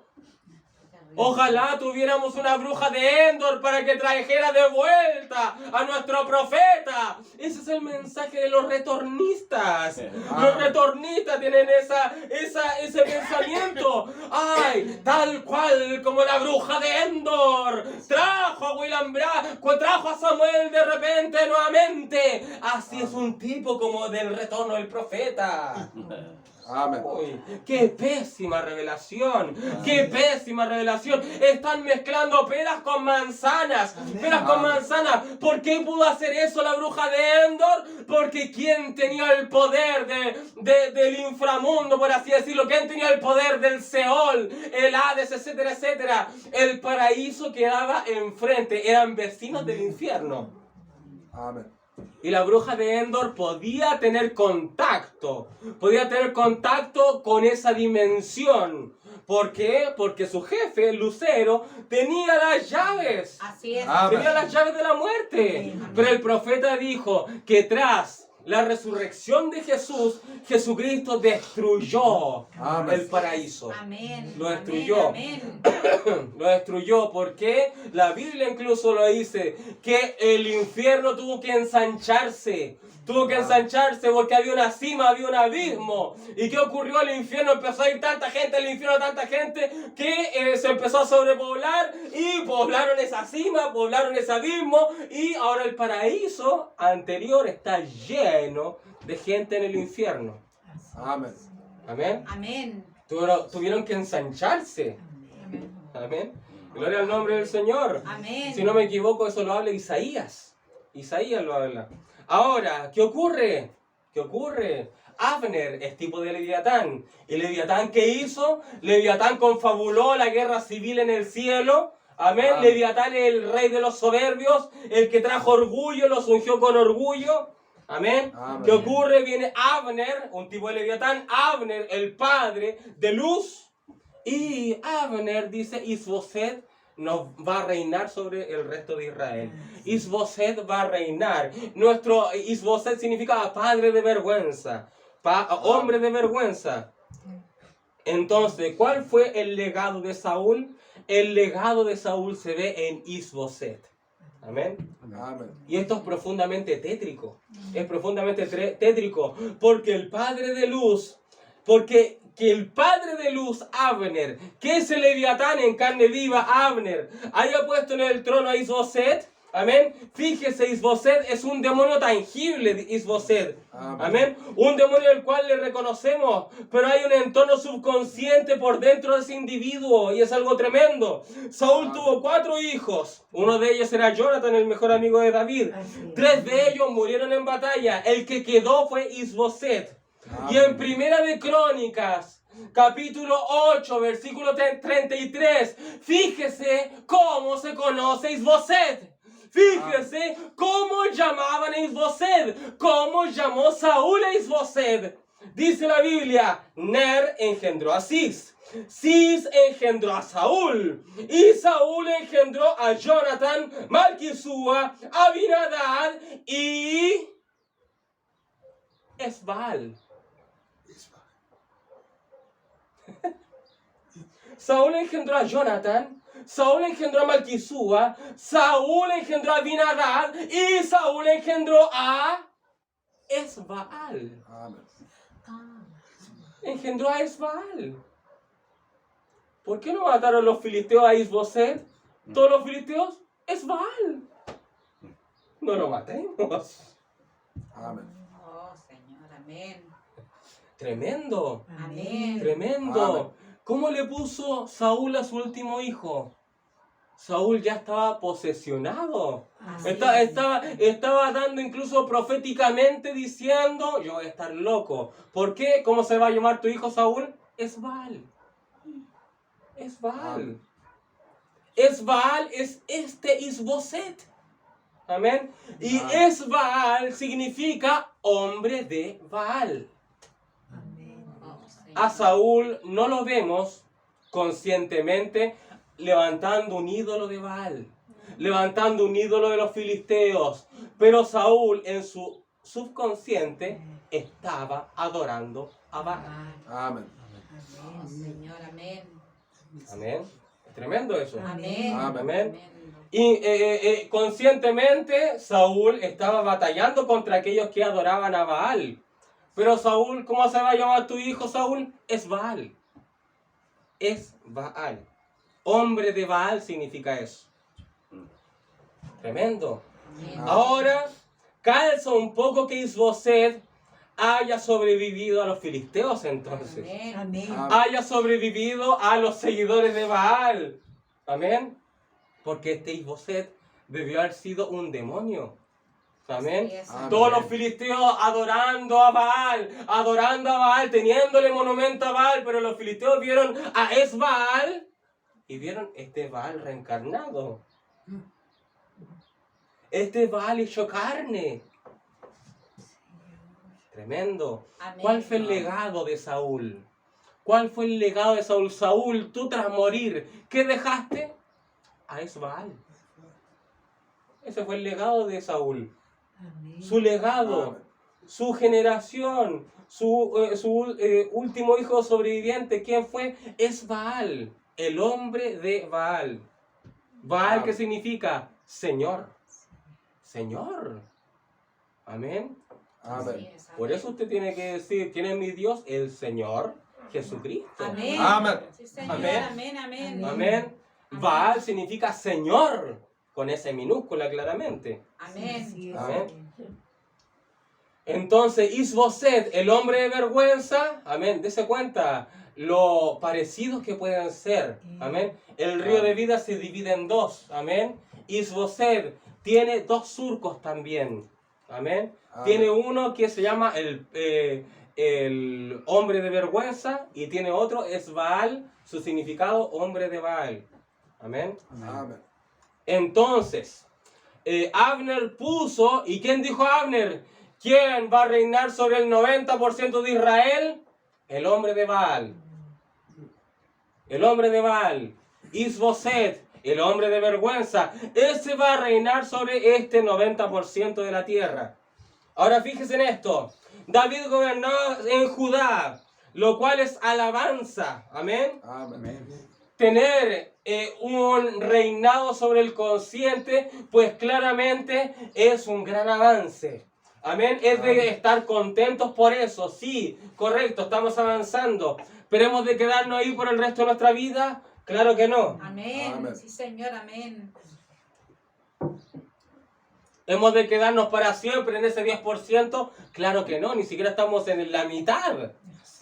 Ojalá tuviéramos una bruja de Endor para que trajera de vuelta a nuestro profeta. Ese es el mensaje de los retornistas. Los retornistas tienen ese pensamiento. Ay, tal cual como la bruja de Endor trajo a William Branham, trajo a Samuel de repente nuevamente. Así es un tipo como del retorno del profeta. Amen. Uy, qué pésima revelación, qué pésima revelación. Están mezclando peras con manzanas, ¿Por qué pudo hacer eso la bruja de Endor? Porque quien tenía el poder del inframundo, por así decirlo, quien tenía el poder del Seol, el Hades, etcétera, etcétera. El paraíso quedaba enfrente, eran vecinos del infierno. Amen. Y la bruja de Endor podía tener contacto con esa dimensión. ¿Por qué? Porque su jefe, Lucero, tenía las llaves. Así es. Amén. Tenía las llaves de la muerte. Pero el profeta dijo que tras la resurrección de Jesús, Jesucristo destruyó Amén. el paraíso. Amén. Lo destruyó. Amén. Lo destruyó porque la Biblia incluso lo dice, que el infierno tuvo que ensancharse porque había una cima, había un abismo. ¿Y qué ocurrió? El infierno empezó a ir tanta gente que se empezó a sobrepoblar y poblaron esa cima, poblaron ese abismo, y ahora el paraíso anterior está lleno de gente en el infierno. Amen. Amén. Amén. Tuvieron que ensancharse. Amén. Gloria al nombre del Señor. Amén. Si no me equivoco, eso lo habla Isaías. Isaías lo habla. Ahora, ¿qué ocurre? Abner es tipo de Leviatán. ¿Y Leviatán qué hizo? Leviatán confabuló la guerra civil en el cielo. Amén. Amén. Leviatán es el rey de los soberbios, el que trajo orgullo, los ungió con orgullo. Amén. Amén. ¿Qué ocurre? Viene Abner, un tipo de Leviatán. Abner, el padre de Luz. Y Abner dice, Isboset nos va a reinar sobre el resto de Israel. Isboset va a reinar. Nuestro Isboset significa padre de vergüenza, hombre de vergüenza. Entonces, ¿cuál fue el legado de Saúl? El legado de Saúl se ve en Isboset. Amén. Amen. Y esto es profundamente tétrico. Es profundamente tétrico porque el padre de Luz, porque que el padre de luz, Abner, que es el Leviatán en carne viva, Abner, haya puesto en el trono a Isboset. Amén. Fíjese, Isboset es un demonio tangible, Isboset. Amén. Un demonio del cual le reconocemos, pero hay un entorno subconsciente por dentro de ese individuo y es algo tremendo. Saúl tuvo 4 hijos. Uno de ellos era Jonathan, el mejor amigo de David. 3 de ellos murieron en batalla. El que quedó fue Isboset. Y en Primera de Crónicas, capítulo 8, versículo 33, fíjese cómo se conoce Isboset. Fíjese cómo llamaban a Isboset, cómo llamó Saúl a Isboset. Dice la Biblia, Ner engendró a Cis, Cis engendró a Saúl, y Saúl engendró a Jonathan, Malquisúa, Abinadab y Esbaal. Saúl engendró a Jonathan, Saúl engendró a Malquisúa, Saúl engendró a Abinadab y Saúl engendró a Esbaal. Engendró a Esbaal. ¿Por qué no mataron los filisteos a Isboset? Todos los filisteos, Esbaal. No lo matemos. Amén. Oh, Señor, amén. Tremendo. Amén. Tremendo. Amén. ¿Cómo le puso Saúl a su último hijo? Saúl ya estaba posesionado. Estaba dando incluso proféticamente diciendo, yo voy a estar loco. ¿Por qué? ¿Cómo se va a llamar tu hijo Saúl? Esbaal. Esbaal. Esbaal es este Isboset. Amén. Y Esbaal significa hombre de Baal. Oh, Señor. A Saúl no lo vemos conscientemente levantando un ídolo de Baal, levantando un ídolo de los filisteos, pero Saúl en su subconsciente estaba adorando a Baal. Amén. Oh, Señor, amén. Amén. Es tremendo eso. Amén. Amén. Y conscientemente Saúl estaba batallando contra aquellos que adoraban a Baal. Pero Saúl, ¿cómo se va a llamar tu hijo Saúl? Es Baal. Es Baal. Hombre de Baal significa eso. Tremendo. Amén. Ahora, calza un poco que Isboset haya sobrevivido a los filisteos entonces. Amén. Amén. Haya sobrevivido a los seguidores de Baal. Amén. Porque este Isboset debió haber sido un demonio. Amén. Así es. Amén. Todos los filisteos adorando a Baal, teniéndole monumento a Baal, pero los filisteos vieron a Esbaal y vieron este Baal reencarnado. Este Baal hecho carne. Tremendo. Amén. ¿Cuál fue el legado de Saúl? ¿Cuál fue el legado de Saúl? Saúl, tú tras morir, ¿qué dejaste? A Esbaal. Ese fue el legado de Saúl. Amén. Su legado, Amén. su generación, su último hijo sobreviviente, ¿quién fue? Es Baal, el hombre de Baal. Baal, ¿qué significa? Señor. Señor. Amén. Así Amén. es. Amén. Por eso usted tiene que decir, ¿quién es mi Dios? El Señor Jesucristo. Amén. Amén. Sí, Señor. Amén. Amén. Amén. Amén. Baal significa Señor, con S minúscula claramente. Amén. Así es. Amén. Entonces, Isboset, el hombre de vergüenza, amén, dése cuenta lo parecidos que pueden ser, amén. El río de vida se divide en dos, amén. Isboset tiene 2 surcos también, amén. Amén. Tiene uno que se llama el hombre de vergüenza y tiene otro, es Baal, su significado, hombre de Baal, amén. Amén. Entonces, Abner puso, ¿y quién dijo Abner? ¿Quién va a reinar sobre el 90% de Israel? El hombre de Baal. El hombre de Baal. Isboset, el hombre de vergüenza. Ese va a reinar sobre este 90% de la tierra. Ahora fíjense en esto. David gobernó en Judá, lo cual es alabanza. Amén. Amén. Tener un reinado sobre el consciente, pues claramente es un gran avance. Amén. Es de estar contentos por eso. Sí, correcto, estamos avanzando. ¿Pero hemos de quedarnos ahí por el resto de nuestra vida? Claro que no. Amén. Amén. Sí, Señor, amén. ¿Hemos de quedarnos para siempre en ese 10%? Claro que no, ni siquiera estamos en la mitad.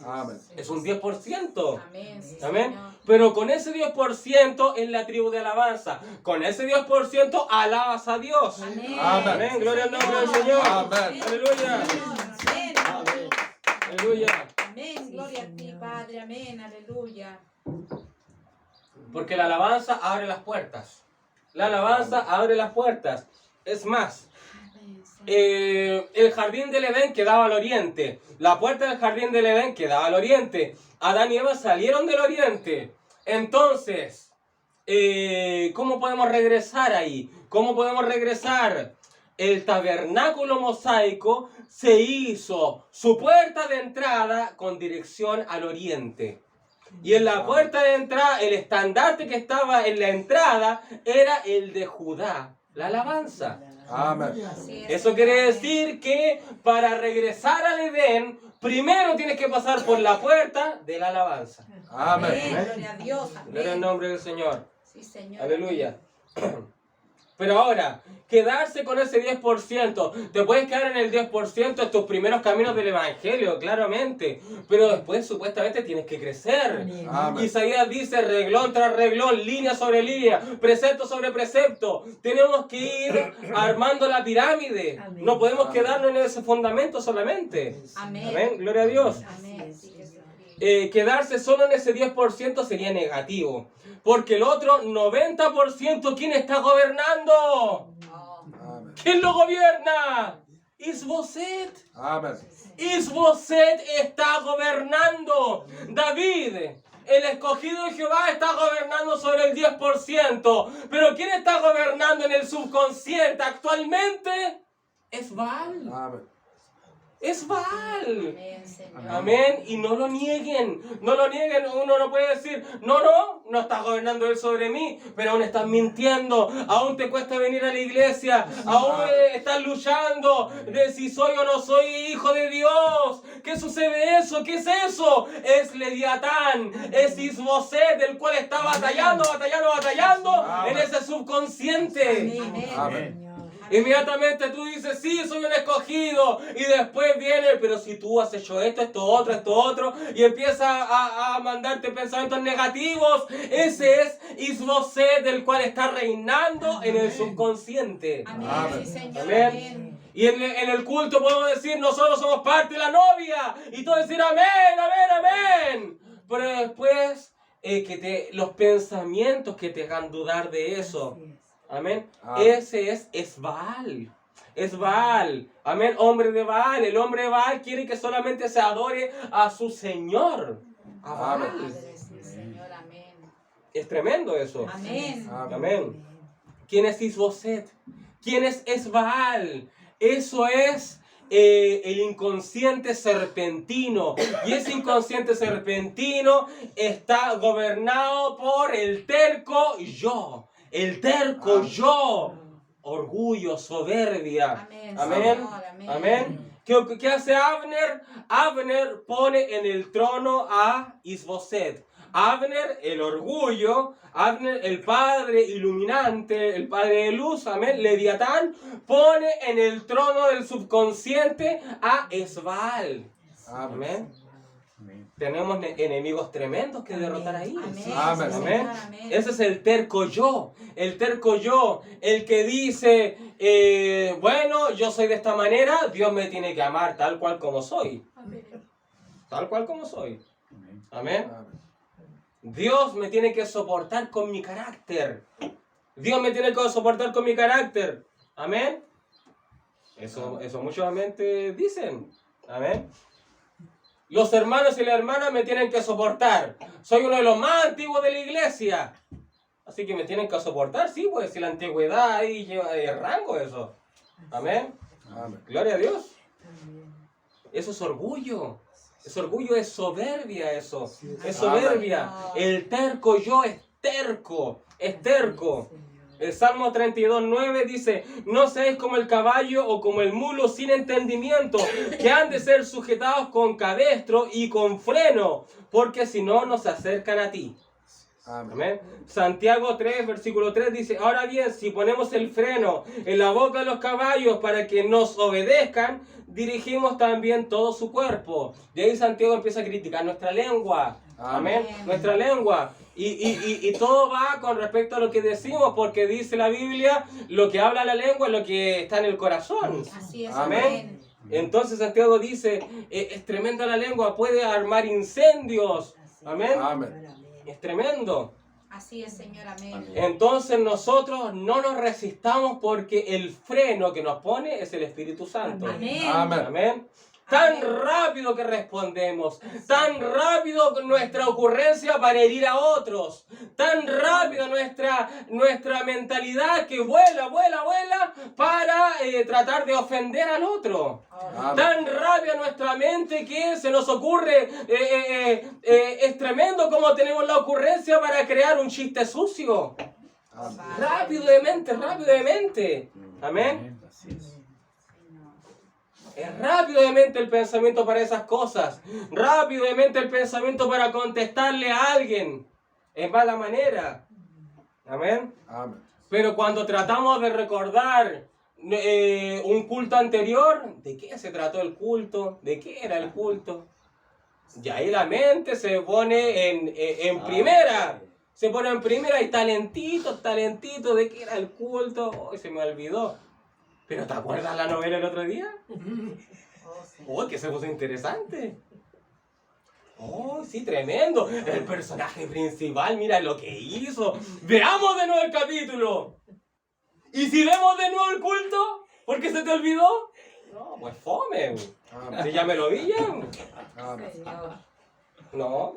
Amén. Es un 10%. Amén. Sí, Amén. Señor. Pero con ese 10% en la tribu de alabanza. Con ese 10% alabas a Dios. Amén. Amén. Amén. Gloria al nombre del Señor. Amén. Aleluya. Amén. Aleluya. Amén. Gloria a ti, Padre. Amén. Aleluya. Porque la alabanza abre las puertas. La alabanza abre las puertas. Es más, el jardín del Edén quedaba al oriente. La puerta del jardín del Edén quedaba al oriente. Adán y Eva salieron del oriente. Entonces, ¿cómo podemos regresar ahí? ¿Cómo podemos regresar? El tabernáculo mosaico se hizo su puerta de entrada con dirección al oriente. Y en la puerta de entrada, el estandarte que estaba en la entrada era el de Judá, la alabanza. Amén. Así es, Eso Señor. quiere decir que para regresar al Edén, primero tienes que pasar por la puerta de la alabanza. Amén. Amén. Gloria a Dios. Gloria al Amén. nombre del Señor. Sí, Señor. Aleluya. Pero ahora, quedarse con ese 10%, te puedes quedar en el 10% en tus primeros caminos del Evangelio, claramente, pero después supuestamente tienes que crecer. Amén. Isaías dice reglón tras reglón, línea sobre línea, precepto sobre precepto. Tenemos que ir armando la pirámide. Amén. No podemos quedarnos en ese fundamento solamente. Amén. Amén, gloria a Dios. Amén. Sí, Jesucristo. Quedarse solo en ese 10% sería negativo. Porque el otro 90%, ¿quién está gobernando? Oh. Amén. ¿Quién lo gobierna? Isboset. Amén. Isboset está gobernando. David, el escogido de Jehová, está gobernando sobre el 10%. Pero ¿quién está gobernando en el subconsciente actualmente? Es Baal. Amén. Es Baal. Amén, Señor. Amén. Y no lo nieguen. No lo nieguen. Uno no puede decir, no está gobernando él sobre mí. Pero aún estás mintiendo. Aún te cuesta venir a la iglesia. Aún estás luchando de si soy o no soy hijo de Dios. ¿Qué sucede eso? ¿Qué es eso? Es Leviatán. Es Isboset, del cual está batallando Amén. en ese subconsciente. Amén. Amén. Inmediatamente tú dices, sí, soy un escogido. Y después viene, pero si tú has hecho esto otro. Y empieza a mandarte pensamientos negativos. Ese es Isboset, del cual está reinando en el subconsciente. Amén. Amén. Sí, Señor. Amén. Amén. Y en el culto podemos decir, nosotros somos parte de la novia. Y todos decir, amén, amén, amén. Pero después, los pensamientos que te hagan dudar de eso. Amén. Amén. Ese es Baal. Es Baal. Amén. Hombre de Baal. El hombre de Baal quiere que solamente se adore a su Señor. A Baal. Amén. Padre, sí, Señor. Amén. Es tremendo eso. Amén. Amén. ¿Quién es Isboset? ¿Quién es Baal? Eso es el inconsciente serpentino. Y ese inconsciente serpentino está gobernado por el terco yo. El terco yo. Orgullo, soberbia. Amén. Amén. Señor, amén. Amén. ¿Qué hace Abner? Abner pone en el trono a Isboset. Abner, el orgullo. Abner, el padre iluminante, el padre de luz. Amén. Leviatán pone en el trono del subconsciente a Esbaal. Amén. Tenemos enemigos tremendos que derrotar ahí. Amén. Amén. Sí, Amén. Señor, amén. Ese es el terco yo. El terco yo. El que dice, bueno, yo soy de esta manera, Dios me tiene que amar tal cual como soy. Tal cual como soy. Amén. Amén. Dios me tiene que soportar con mi carácter. Dios me tiene que soportar con mi carácter. Amén. Eso muchos amén te dicen. Amén. Los hermanos y las hermanas me tienen que soportar. Soy uno de los más antiguos de la iglesia. Así que me tienen que soportar, sí, pues si la antigüedad ahí lleva rango eso. Amén. Amén. Gloria a Dios. Eso es orgullo. Es orgullo, es soberbia eso. Es soberbia. El terco yo es terco. Es terco. El Salmo 32:9 dice: no seáis como el caballo o como el mulo sin entendimiento, que han de ser sujetados con cabestro y con freno, porque si no, no se acercan a ti. Amén. Santiago 3, versículo 3 dice: ahora bien, si ponemos el freno en la boca de los caballos para que nos obedezcan, dirigimos también todo su cuerpo. Y ahí Santiago empieza a criticar nuestra lengua. Amén. Nuestra lengua. Y todo va con respecto a lo que decimos, porque dice la Biblia: lo que habla la lengua es lo que está en el corazón. Así es. Amén. Entonces Santiago dice: es tremenda la lengua, puede armar incendios. Amén. Amén. Es tremendo. Así es, Señor. Amén. Entonces nosotros no nos resistamos, porque el freno que nos pone es el Espíritu Santo. Amén. Amén. Amén. Tan rápido que respondemos, tan rápido nuestra ocurrencia para herir a otros, tan rápido nuestra mentalidad que vuela para tratar de ofender al otro. Amén. Tan rápida nuestra mente que se nos ocurre, es tremendo como tenemos la ocurrencia para crear un chiste sucio. Amén. Rápidamente. Amén. Es rápidamente el pensamiento para esas cosas. Rápidamente el pensamiento para contestarle a alguien en mala manera. Amén. Amén. Pero cuando tratamos de recordar un culto anterior, ¿de qué se trató el culto? ¿De qué era el culto? Y ahí la mente se pone en primera. Se pone en primera y talentito, ¿de qué era el culto? Hoy se me olvidó. ¿Pero te acuerdas la novela el otro día? ¡Oh, que se puso interesante! ¡Oh, sí, tremendo! El personaje principal, mira lo que hizo. ¡Veamos de nuevo el capítulo! ¿Y si vemos de nuevo el culto? ¿Por qué se te olvidó? No, pues fome. Si ya me lo vi ya. Amén. No.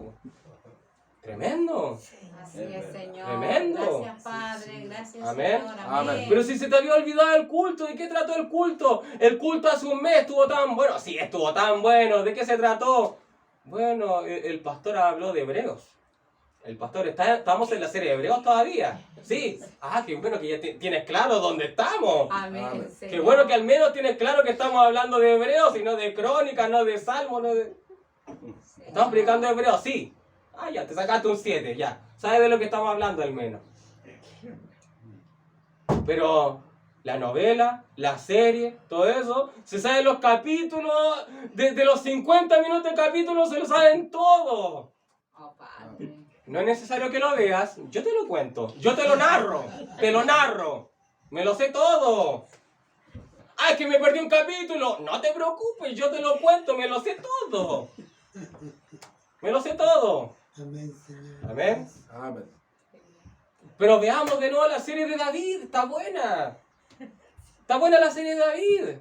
Tremendo. Así es, Señor. Tremendo. Gracias, Padre. Gracias, Amén. Señor. Amén. Pero si se te había olvidado el culto, ¿de qué trató el culto? El culto hace un mes estuvo tan bueno. Sí, estuvo tan bueno. ¿De qué se trató? Bueno, el pastor habló de Hebreos. El pastor, estamos en la serie de Hebreos todavía. Sí. Ah, qué bueno que ya tienes claro dónde estamos. Amén. Amén. Señor. Qué bueno que al menos tienes claro que estamos hablando de Hebreos y no de Crónicas, no de Salmos, no de... ¿Estamos predicando Hebreos? Sí. Ah, ya, te sacaste un 7, ya. ¿Sabes de lo que estamos hablando al menos? Pero la novela, la serie, todo eso, se saben los capítulos, desde los 50 minutos de capítulo se lo saben todo. Oh, Padre. No es necesario que lo veas, yo te lo cuento, yo te lo narro, me lo sé todo. ¡Ay, que me perdí un capítulo! No te preocupes, yo te lo cuento, me lo sé todo. Me lo sé todo. Amén, Señor. Amén. Amén. Pero veamos de nuevo la serie de David, está buena. Está buena la serie de David.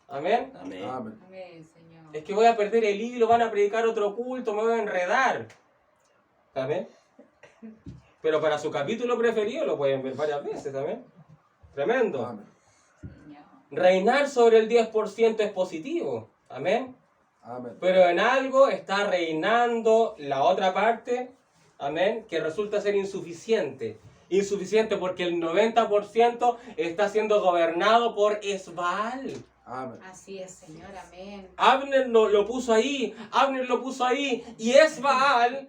Amén. Amén. Amén. Amén, Señor. Es que voy a perder el hilo, van a predicar otro culto, me voy a enredar. Amén. Pero para su capítulo preferido lo pueden ver varias veces, amén. Tremendo. Amén. Señor. Reinar sobre el 10% es positivo. Amén. Amén. Pero en algo está reinando la otra parte, amén, que resulta ser insuficiente. Insuficiente porque el 90% está siendo gobernado por Esbaal. Amén. Así es, Señor. Amén. Abner lo puso ahí, y Esbaal,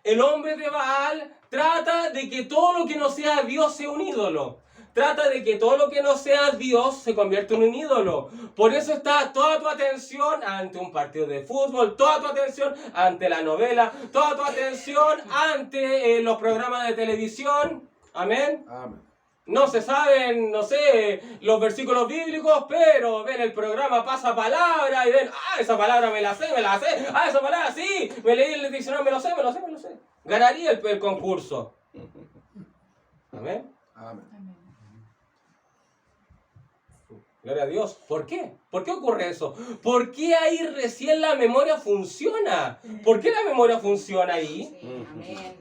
el hombre de Baal, trata de que todo lo que no sea Dios sea un ídolo. Trata de que todo lo que no sea Dios se convierta en un ídolo. Por eso está toda tu atención ante un partido de fútbol, toda tu atención ante la novela, toda tu atención ante los programas de televisión. Amén. Amén. No se saben, no sé, los versículos bíblicos, pero ven el programa Pasa Palabra y ven, esa palabra me la sé, esa palabra sí, me leí el diccionario, me lo sé. Ganaría el concurso. Amén. Amén. Gloria a Dios. ¿Por qué? ¿Por qué ocurre eso? ¿Por qué ahí recién la memoria funciona? ¿Por qué la memoria funciona ahí? Sí, amén.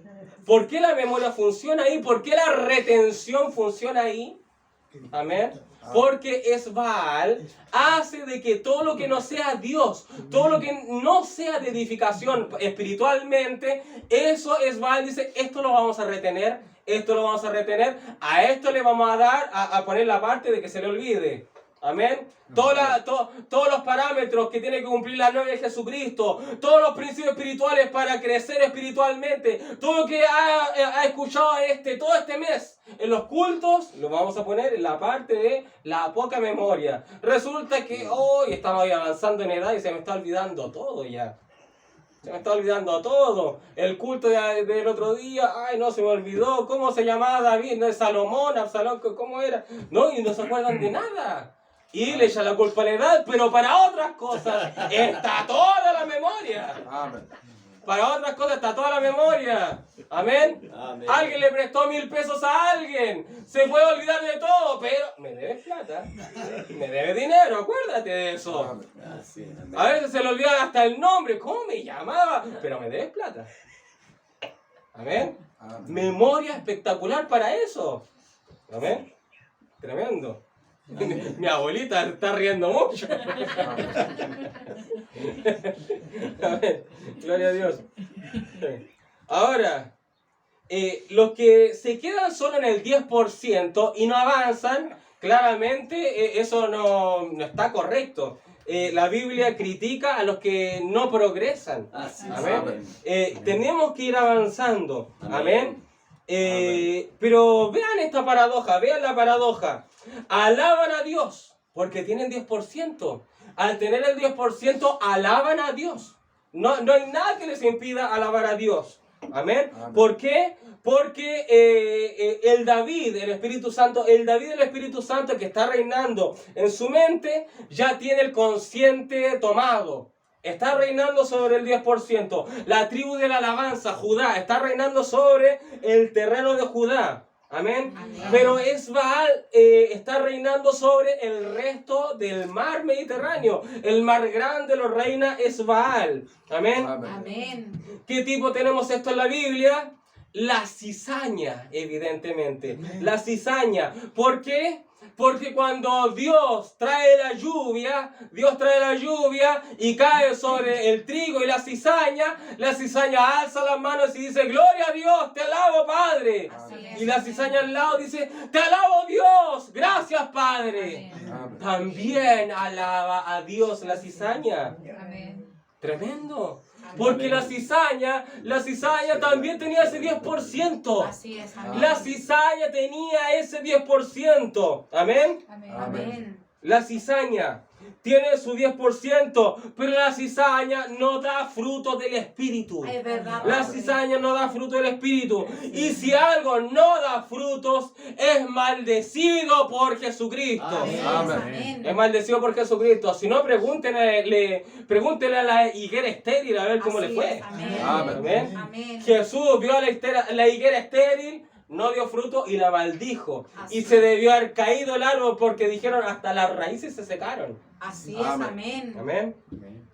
¿Por qué la memoria funciona ahí? ¿Por qué la retención funciona ahí? Amén. porque es Baal, hace de que todo lo que no sea Dios, todo lo que no sea de edificación espiritualmente, eso es Baal. Dice, esto lo vamos a retener, esto lo vamos a retener, a esto le vamos a dar, a poner la parte de que se le olvide. Amén. Todos los parámetros que tiene que cumplir la novia de Jesucristo, todos los principios espirituales para crecer espiritualmente, todo lo que ha escuchado todo este mes en los cultos, lo vamos a poner en la parte de la poca memoria. Resulta que hoy estamos avanzando en edad y se me está olvidando todo ya. Se me está olvidando todo. El culto del otro día, ay no, se me olvidó. ¿Cómo se llamaba David? ¿No es Salomón? ¿Absalón? ¿Cómo era? No, y no se acuerdan de nada. Y le echa la culpa a la edad, pero para otras cosas está toda la memoria. Amén. Para otras cosas está toda la memoria. Amén. Amén. Alguien le prestó 1000 pesos a alguien. Se puede olvidar de todo, pero me debes plata. Me debes dinero, acuérdate de eso. Amén. Así, amén. A veces se le olvida hasta el nombre. ¿Cómo me llamaba? Pero me debes plata. Amén. Amén. Memoria espectacular para eso. Amén. Tremendo. Mi abuelita está riendo mucho. Amén. Gloria a Dios. Ahora, los que se quedan solo en el 10% y no avanzan, claramente eso no está correcto. La Biblia critica a los que no progresan. Así es. Amén. Amén. Tenemos que ir avanzando. Amén. Amén. Amén. Pero vean esta paradoja, vean la paradoja. Alaban a Dios porque tienen 10%. Al tener el 10%, alaban a Dios. No hay nada que les impida alabar a Dios. Amén. Amén. ¿Por qué? Porque el David, el Espíritu Santo que está reinando en su mente, ya tiene el consciente tomado. Está reinando sobre el 10%. La tribu de la alabanza, Judá, está reinando sobre el terreno de Judá. Amén. Amén. Pero Baal está reinando sobre el resto del mar Mediterráneo. El mar grande lo reina Baal. Amén. Amén. ¿Qué tipo tenemos esto en la Biblia? La cizaña, evidentemente. La cizaña. ¿Por qué? Porque cuando Dios trae la lluvia y cae sobre el trigo y la cizaña alza las manos y dice, gloria a Dios, te alabo Padre. Así es. Y la cizaña al lado dice, te alabo Dios, gracias Padre. Amén. Amén. También alaba a Dios la cizaña. Amén. Tremendo. Porque la cizaña también tenía ese 10%. Así es. Amén. La cizaña tenía ese 10%. Amén. Amén. Amén. La cizaña tiene su 10%, pero la cizaña no da fruto del Espíritu. Es verdad. La cizaña no da fruto del Espíritu. Y si algo no da frutos, es maldecido por Jesucristo. Amén. Amén. Es maldecido por Jesucristo. Si no, pregúntenle a la higuera estéril a ver cómo Así le fue. es. Amén. Amén. Amén. Jesús vio a la higuera estéril, no dio fruto y la maldijo. Así Y se debió haber caído el árbol porque dijeron hasta las raíces se secaron. Así es. Amén. Amén. Amén.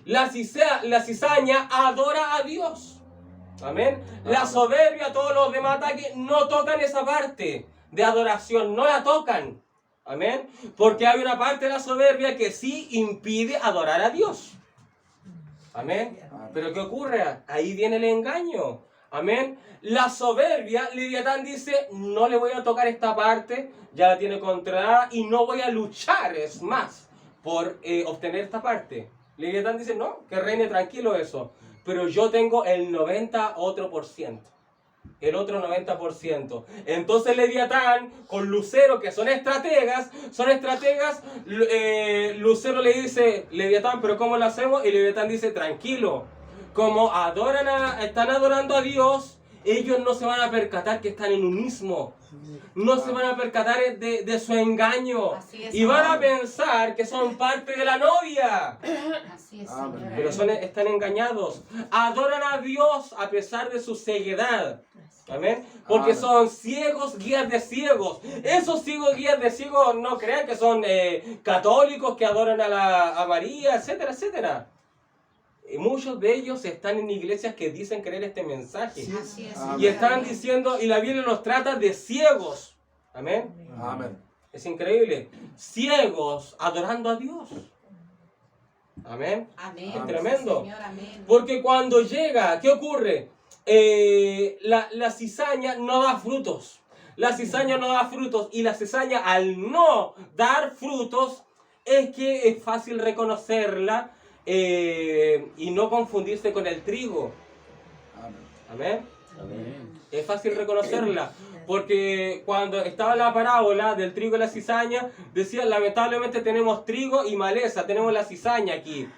La cizaña adora a Dios. Amén. La soberbia, todos los demás ataques no tocan esa parte de adoración, no la tocan. Amén. Porque hay una parte de la soberbia que sí impide adorar a Dios. Amén. Pero ¿qué ocurre? Ahí viene el engaño. Amén. La soberbia, Leviatán dice, no le voy a tocar esta parte, ya la tiene controlada y no voy a luchar, es más, por obtener esta parte. Leviatán dice, no, que reine tranquilo eso. Pero yo tengo el 90%. El otro 90%. Entonces Leviatán, con Lucero, que son estrategas, Lucero le dice, Leviatán, pero ¿cómo lo hacemos? Y Leviatán dice, tranquilo, como están adorando a Dios, ellos no se van a percatar que están en unismo. No se van a percatar de su engaño. Así es, Y van a amén. pensar que son parte de la novia. Así es, Amén. Señor. Pero están engañados. Adoran a Dios a pesar de su ceguedad. Amén. Porque Amén. son ciegos, guías de ciegos. Esos ciegos, guías de ciegos, no crean que son católicos que adoran a María, etcétera, etcétera. Y muchos de ellos están en iglesias que dicen creer este mensaje. Así es, Amén. Y están diciendo, y la Biblia los trata de ciegos. Amén. Amén. Es increíble. Ciegos adorando a Dios. Amén. Amén. Es tremendo. Señor, amén. Porque cuando llega, ¿qué ocurre? La cizaña no da frutos. La cizaña no da frutos. Y la cizaña, al no dar frutos, es que es fácil reconocerla y no confundirse con el trigo. Amén. Amén. Es fácil reconocerla. Porque cuando estaba la parábola del trigo y la cizaña, decía, lamentablemente tenemos trigo y maleza, tenemos la cizaña aquí.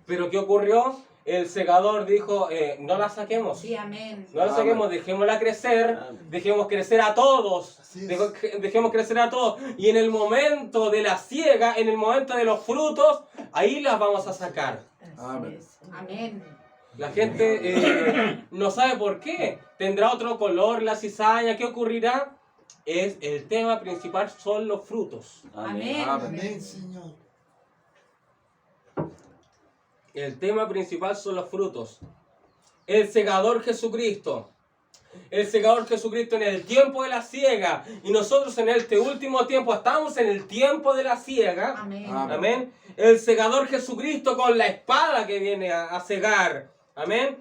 Pero ¿qué ocurrió? El segador dijo, no la saquemos. Sí, amén. No la saquemos, dejémosla crecer, dejemos crecer a todos, dejemos crecer a todos. Y en el momento de la siega, en el momento de los frutos, ahí las vamos a sacar. Amén. Amén. La gente no sabe por qué. Tendrá otro color la cizaña. ¿Qué ocurrirá? El tema principal son los frutos. Amén. Amén, Señor. El tema principal son los frutos. El segador Jesucristo. El segador Jesucristo en el tiempo de la siega. Y nosotros en este último tiempo estamos en el tiempo de la siega. Amén. Amén. El segador Jesucristo con la espada que viene a segar. Amén.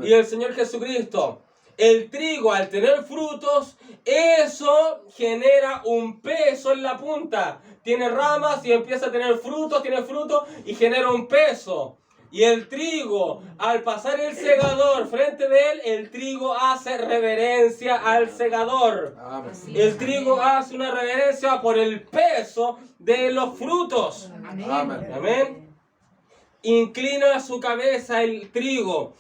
Y el Señor Jesucristo. El trigo al tener frutos, eso genera un peso en la punta. Tiene ramas y empieza a tener frutos, tiene frutos y genera un peso. Y el trigo, al pasar el segador frente de él, el trigo hace reverencia al segador. Así El es, trigo amén. hace una reverencia por el peso de los frutos. Amén. Amén. Inclina su cabeza el trigo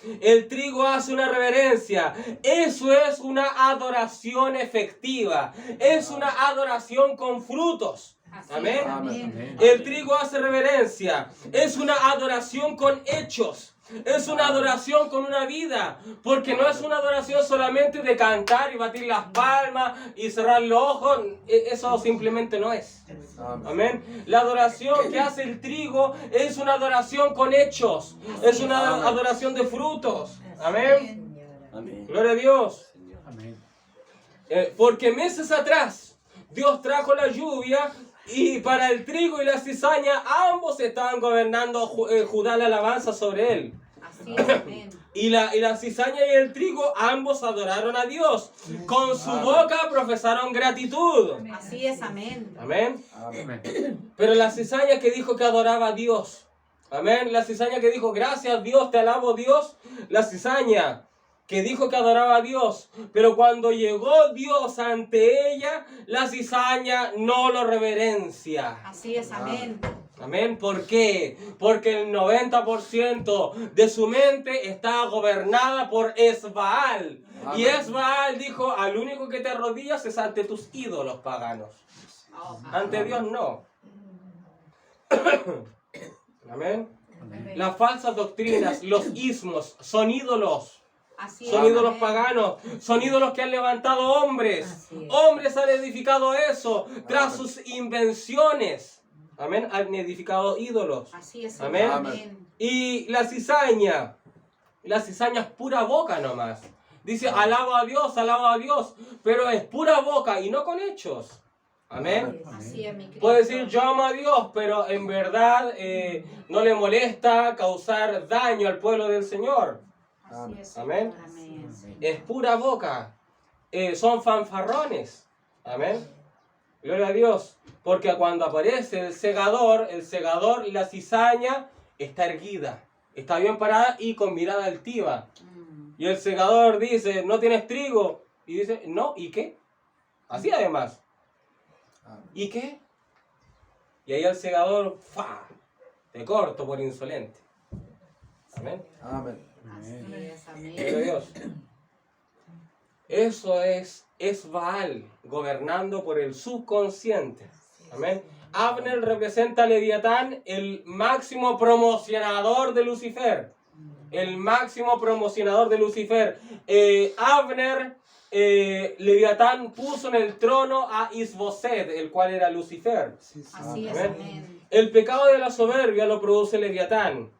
hace una reverencia. Eso es una adoración efectiva, es una adoración con frutos. Así Amén. es, amén. El trigo hace reverencia, es una adoración con hechos. Es una adoración con una vida, porque no es una adoración solamente de cantar y batir las palmas y cerrar los ojos. Eso simplemente no es. Amén. La adoración que hace el trigo es una adoración con hechos, es una adoración de frutos. Amén. Amén. Gloria a Dios. Amén. Porque meses atrás Dios trajo la lluvia y para el trigo y la cizaña ambos estaban gobernando Judá la alabanza sobre él. Así es, amén. Y la cizaña y el trigo ambos adoraron a Dios. Con su boca profesaron gratitud. Así es, amén. Amén. Amén. Pero la cizaña que dijo que adoraba a Dios. Amén. La cizaña que dijo gracias Dios, te alabo Dios. La cizaña que dijo que adoraba a Dios. Pero cuando llegó Dios ante ella, la cizaña no lo reverencia. Así es, amén. Amén. ¿Por qué? Porque el 90% de su mente está gobernada por Esbaal. Y Esbaal dijo, al único que te arrodillas es ante tus ídolos paganos. Oh, Ante Dios no. Amén. Amén. Las falsas doctrinas, los ismos, son ídolos. así es, Son ídolos amén. paganos, son ídolos que han levantado hombres. Así es. Hombres han edificado eso tras sus invenciones. Amén, han edificado ídolos. Así es, Amén. amén. Y la cizaña es pura boca nomás. Dice, alabo a Dios, pero es pura boca y no con hechos. Amén. Así es, mi Cristo. Puede decir, yo amo a Dios, pero en verdad no le molesta causar daño al pueblo del Señor. Así es, Amén. Señor, amén. Es pura boca. Son fanfarrones. Amén. Gloria a Dios. Porque cuando aparece el segador, la cizaña está erguida. Está bien parada y con mirada altiva. Y el segador dice, ¿no tienes trigo? Y dice, no, ¿y qué? Así además. ¿Y qué? Y ahí el segador, ¡fa! Te corto por insolente. Amén. Así es, amén. Gloria a Dios. Eso es Baal, gobernando por el subconsciente. Amén. Abner representa a Leviatán, el máximo promocionador de Lucifer. El máximo promocionador de Lucifer. Abner, Leviatán puso en el trono a Isboset, el cual era Lucifer. Así es, Amén. amén. El pecado de la soberbia lo produce Leviatán.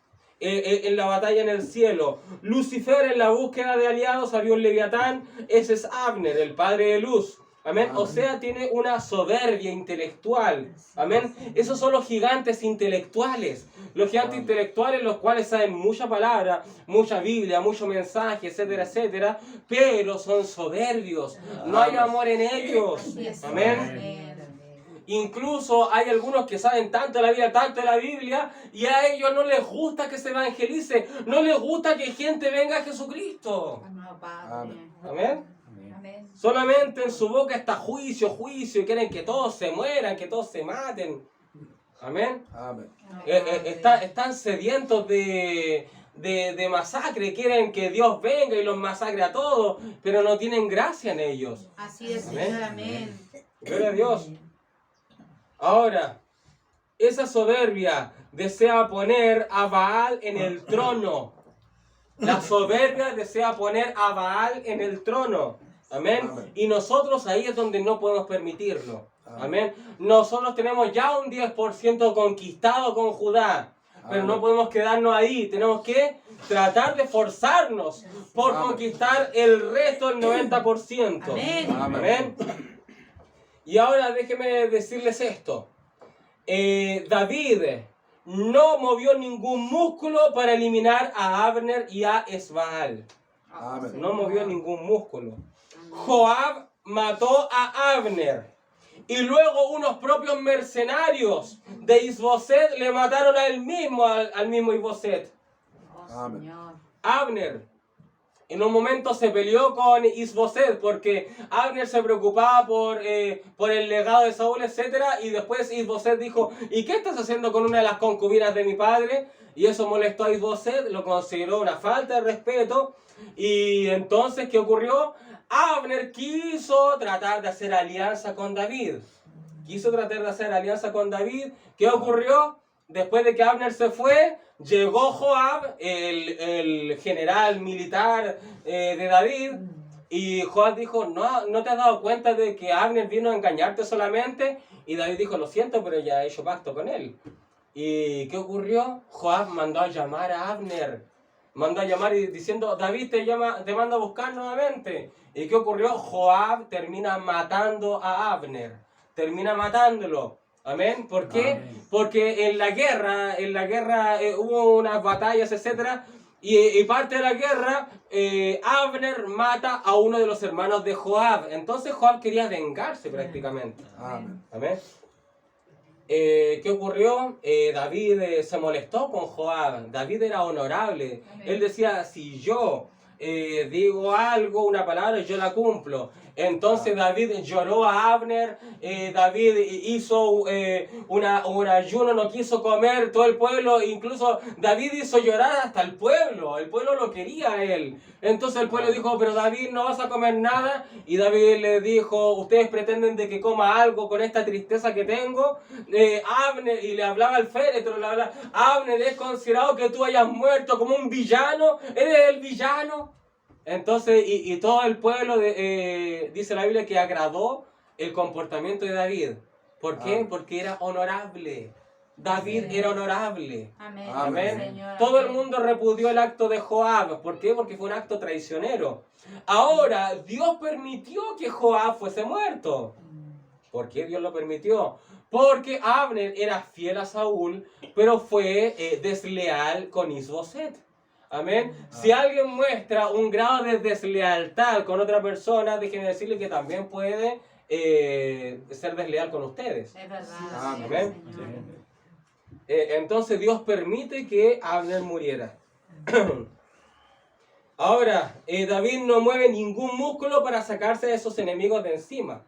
En la batalla en el cielo. Lucifer en la búsqueda de aliados había un Leviatán. Ese es Abner, el padre de luz. Amén. O sea, tiene una soberbia intelectual. Amén. Esos son los gigantes intelectuales. Los gigantes intelectuales, los cuales saben mucha palabra, mucha Biblia, mucho mensaje, etcétera, etcétera, pero son soberbios. No hay amor en ellos. Amén. Incluso hay algunos que saben tanto de la Biblia, y a ellos no les gusta que se evangelice, no les gusta que gente venga a Jesucristo. No, Padre. Amén. Amén. Solamente en su boca está juicio, juicio, y quieren que todos se mueran, que todos se maten. Amén. Amén. Están sedientos de masacre, quieren que Dios venga y los masacre a todos, pero no tienen gracia en ellos. Así es, Amén. Señor. Amén. Gloria a Dios. Ahora, esa soberbia desea poner a Baal en el trono. La soberbia desea poner a Baal en el trono. Amén. Amén. Y nosotros ahí es donde no podemos permitirlo. Amén. Nosotros tenemos ya un 10% conquistado con Judá. Pero no podemos quedarnos ahí. Tenemos que tratar de esforzarnos por conquistar el resto del 90%. Amén. Amén. Y ahora déjenme decirles esto. David no movió ningún músculo para eliminar a Abner y a Esbaal. Amén. No movió ningún músculo. Joab mató a Abner. Y luego unos propios mercenarios de Isboset le mataron a él mismo, al mismo Isboset. Oh, Amén. Señor. Abner en un momento se peleó con Isboset porque Abner se preocupaba por el legado de Saúl, etc. Y después Isboset dijo: ¿y qué estás haciendo con una de las concubinas de mi padre? Y eso molestó a Isboset, lo consideró una falta de respeto. Y entonces, ¿qué ocurrió? Abner quiso tratar de hacer alianza con David. ¿Qué ocurrió? Después de que Abner se fue, llegó Joab, el general militar de David, y Joab dijo: ¿No te has dado cuenta de que Abner vino a engañarte solamente? Y David dijo: lo siento, pero ya he hecho pacto con él. ¿Y qué ocurrió? Joab mandó a llamar a Abner. Mandó a llamar y diciendo: David te manda a buscar nuevamente. ¿Y qué ocurrió? Joab termina matando a Abner. Termina matándolo. Amén. ¿Por qué? Amén. Porque en la guerra hubo unas batallas, etc. Y parte de la guerra, Abner mata a uno de los hermanos de Joab. Entonces Joab quería vengarse prácticamente. Amén. Amén. ¿Qué ocurrió? David se molestó con Joab. David era honorable. Amén. Él decía: si yo digo algo, una palabra, yo la cumplo. Entonces David lloró a Abner. David hizo un ayuno, no quiso comer. Todo el pueblo, incluso David hizo llorar hasta el pueblo. El pueblo lo quería a él. Entonces el pueblo dijo: pero David, no vas a comer nada. Y David le dijo: ustedes pretenden de que coma algo con esta tristeza que tengo. Abner, y le hablaba al féretro, Abner, es considerado que tú hayas muerto como un villano. Eres el villano. Entonces, y todo el pueblo, dice la Biblia, que agradó el comportamiento de David. ¿Por qué? Porque era honorable. David era honorable. Amén. Amén. Señor. Todo el Amén. mundo repudió el acto de Joab. ¿Por qué? Porque fue un acto traicionero. Ahora, Dios permitió que Joab fuese muerto. ¿Por qué Dios lo permitió? Porque Abner era fiel a Saúl, pero fue desleal con Isboset. Amén. Si alguien muestra un grado de deslealtad con otra persona, déjenme decirle que también puede ser desleal con ustedes. Es verdad. Amén. Señor. Entonces Dios permite que Abner muriera. Ahora, David no mueve ningún músculo para sacarse a esos enemigos de encima.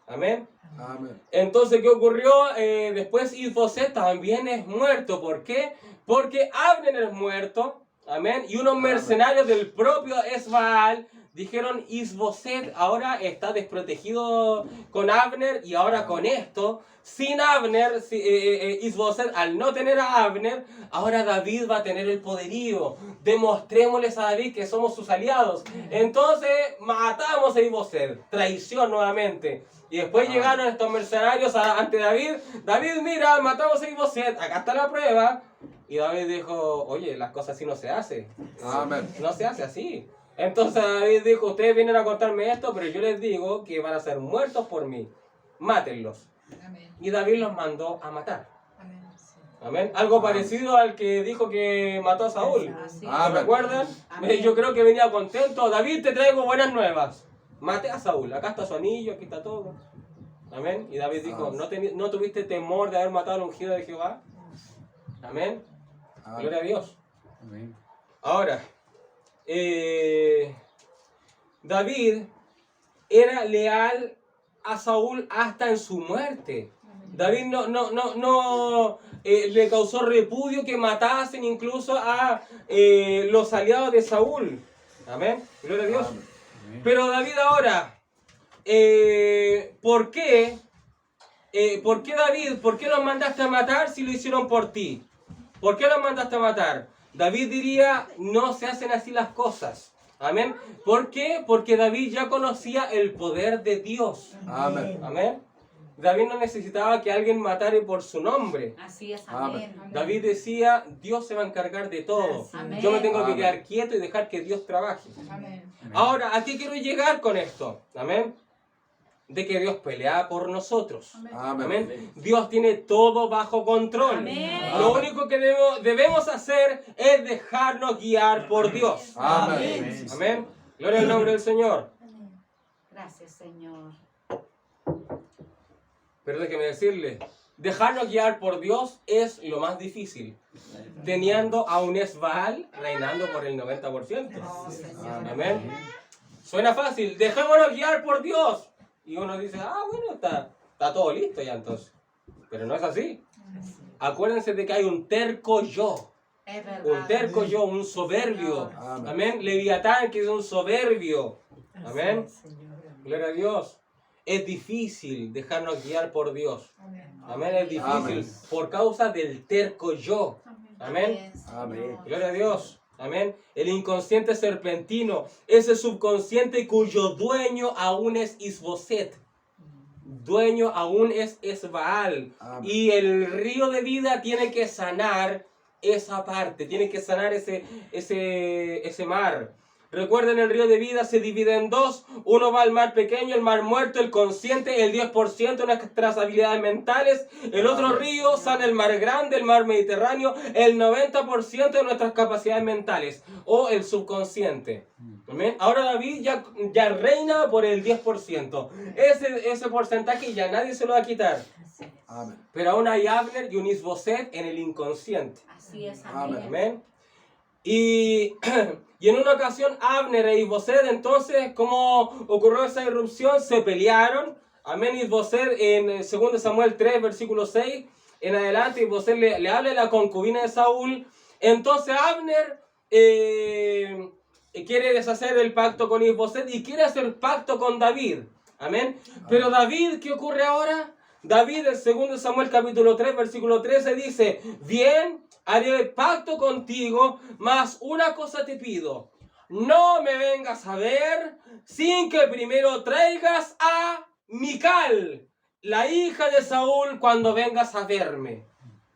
Amén. Amén. Entonces, ¿qué ocurrió? Después Isboset también es muerto. ¿Por qué? Porque Abner es muerto. Amén. Y unos mercenarios del propio Esbaal dijeron: Isboset ahora está desprotegido con Abner, y ahora con esto, sin Abner, Isboset, al no tener a Abner, ahora David va a tener el poderío. Demostrémosles a David que somos sus aliados. Entonces matamos a Isboset. Traición nuevamente. Y después llegaron estos mercenarios ante David. David, mira, matamos a Isboset. Acá está la prueba. Y David dijo: oye, las cosas así no se hacen. Amén. No se hace así. Entonces David dijo, ustedes vienen a contarme esto, pero yo les digo que van a ser muertos por mí. Mátenlos. Amén. Y David los mandó a matar. Amén. Sí. Amén. Algo parecido al que dijo que mató a Saúl. Así ¿Se Amén. recuerdan? Amén. Yo creo que venía contento. David, te traigo buenas nuevas. Maté a Saúl. Acá está su anillo, aquí está todo. Amén. Y David dijo, ¿no tuviste temor de haber matado al ungido de Jehová? Amén. Gloria a Dios. Amén. Ahora, David era leal a Saúl hasta en su muerte. David no le causó repudio que matasen incluso a los aliados de Saúl. Amén. Gloria a Dios. Amén. Pero David ahora, ¿por qué? ¿Por qué David? ¿Por qué los mandaste a matar si lo hicieron por ti? ¿Por qué los mandaste a matar? David diría, no se hacen así las cosas. Amén. ¿Por qué? Porque David ya conocía el poder de Dios. Amén. Amén. David no necesitaba que alguien matara por su nombre. Así es, Amén. amén. David decía, Dios se va a encargar de todo. Amén. Yo me tengo que Amén. quedar quieto y dejar que Dios trabaje. Amén. Ahora, ¿a qué quiero llegar con esto? Amén. De que Dios pelea por nosotros. Amén. Amén. Dios tiene todo bajo control. Amén. Lo único que debemos hacer es dejarnos guiar por Dios. Amén. Amén. Gloria al nombre del Señor. Gracias, Señor. Pero déjeme decirle, dejarnos guiar por Dios es lo más difícil. Teniendo a un Esbaal reinando por el 90%. Oh, Señor. Amén. Suena fácil, dejémonos guiar por Dios. Y uno dice, bueno, está todo listo ya entonces. Pero no es así. Acuérdense de que hay un terco yo. Es verdad. Un terco yo, un soberbio. Amén. Amén. Leviatán, que es un soberbio. Así Amén. es, Señor. Amén. Gloria a Dios. Es difícil dejarnos guiar por Dios. Amén. Amén. Es difícil Amén. por causa del terco yo. Amén. Amén. Gloria a Dios. Amén. El inconsciente serpentino, ese subconsciente cuyo dueño aún es Isboset. Dueño aún es Esbaal. Amén. Y el río de vida tiene que sanar esa parte, tiene que sanar ese mar. Recuerden, el río de vida se divide en dos. Uno va al mar pequeño, el mar muerto, el consciente, el 10% de nuestras habilidades mentales. El otro río sana el mar grande, el mar Mediterráneo, el 90% de nuestras capacidades mentales o el subconsciente. ¿Amén? Ahora David ya reina por el 10%. Ese porcentaje ya nadie se lo va a quitar. Así es. Amén. Pero aún hay Abner y un Isboset en el inconsciente. Así es, Amén. amén. Amén. Y en una ocasión Abner e Isboset, entonces, como ocurrió esa irrupción, se pelearon. Amén. Isboset en 2 Samuel 3, versículo 6 en adelante, Isboset le habla de la concubina de Saúl. Entonces Abner quiere deshacer el pacto con Isboset y quiere hacer pacto con David. Amén. Pero David, ¿qué ocurre ahora? David en 2 Samuel capítulo 3, versículo 13 dice, bien, haré pacto contigo, mas una cosa te pido, no me vengas a ver sin que primero traigas a Mical, la hija de Saúl, cuando vengas a verme.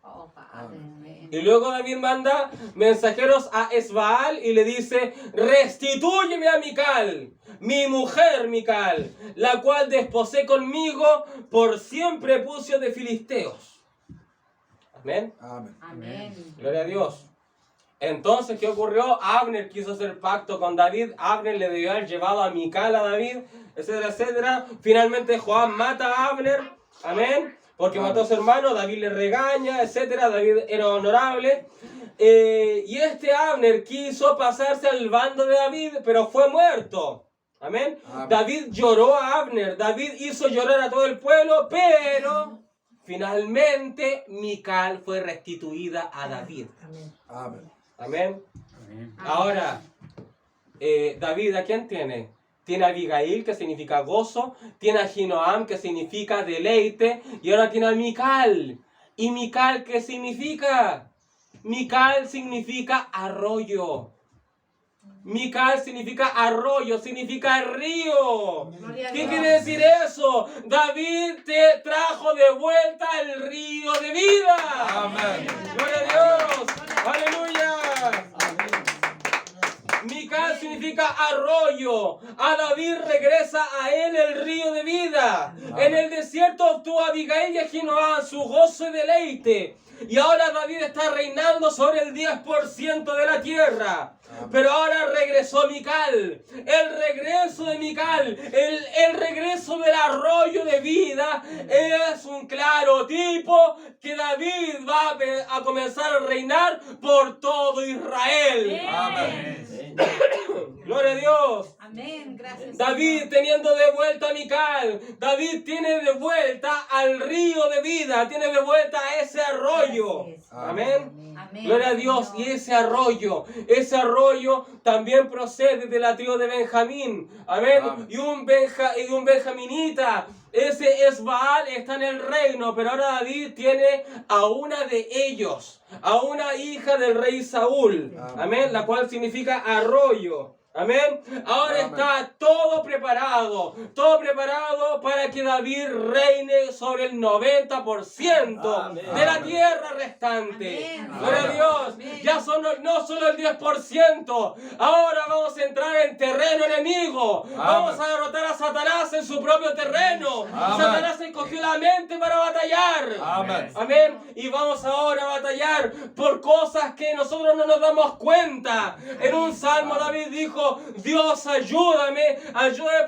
Oh, Padre. Amén. Y luego David manda mensajeros a Esbaal y le dice, restitúyeme a Mical, mi mujer Mical, la cual desposé conmigo por 100 prepucios de filisteos. Amén. Amén. Amén. Gloria a Dios. Entonces, ¿qué ocurrió? Abner quiso hacer pacto con David. Abner le debió haber llevado a Mical a David, etcétera, etcétera. Finalmente Joab mata a Abner. Amén. Porque mató a su hermano. David le regaña, etcétera. David era honorable. Y este Abner quiso pasarse al bando de David, pero fue muerto. Amén. Amén. David lloró a Abner. David hizo llorar a todo el pueblo, pero finalmente Mical fue restituida a David. Amén. Amén. Amén. Amén. Ahora, David, ¿a quién tiene? Tiene a Abigail, que significa gozo. Tiene a Ahinoam, que significa deleite. Y ahora tiene a Mical. ¿Y Mical qué significa? Mical significa arroyo. Mical significa arroyo, significa río. Gloria a ¿Qué Dios. quiere decir eso? David te trajo de vuelta el río de vida. Amén. Gloria a Dios. Aleluya. Mical significa arroyo. A David regresa a él el río de vida. En el desierto obtuvo Abigail y Ahinoam su gozo y deleite. Y ahora David está reinando sobre el 10% de la tierra. Pero ahora regresó Mical. El regreso de Mical, el regreso del arroyo de vida, es un claro tipo que David va a comenzar a reinar por todo Israel. Amén. Gloria a Dios. Amén. Gracias. David Señor. teniendo de vuelta a Mical, David tiene de vuelta al río de vida, tiene de vuelta a ese arroyo. Así es. Amén. Amén. Gloria a Dios. Señor. Y ese arroyo también procede de la tribu de Benjamín. Amén. Amén. Y un benjaminita. Ese Esbaal está en el reino, pero ahora David tiene a una de ellos, a una hija del rey Saúl. Amén. La cual significa arroyo. Amén. Ahora Amén. está todo preparado para que David reine sobre el 90% Amén. de la Amén. tierra restante. Amén. Gloria a Amén. Dios. Amén. Ya son no solo el 10%. Ahora vamos a entrar en terreno enemigo. Vamos a derrotar a Satanás en su propio terreno. Amén. Satanás escogió la mente para batallar. Amén. Amén. Y vamos ahora a batallar por cosas que nosotros no nos damos cuenta. En un salmo David dijo: Dios, ayúdame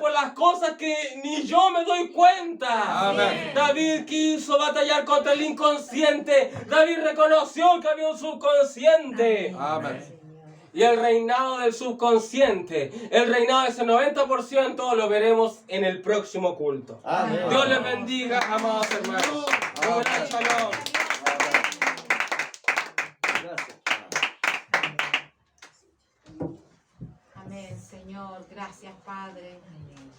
por las cosas que ni yo me doy cuenta. Amén. David quiso batallar contra el inconsciente. David reconoció que había un subconsciente. Amén. Señor. Y el reinado del subconsciente, el reinado de ese 90% lo veremos en el próximo culto. Amén. Dios les bendiga, amados hermanos. Un gran shalom. Gracias. Amén, Señor. Gracias, Padre. Amén.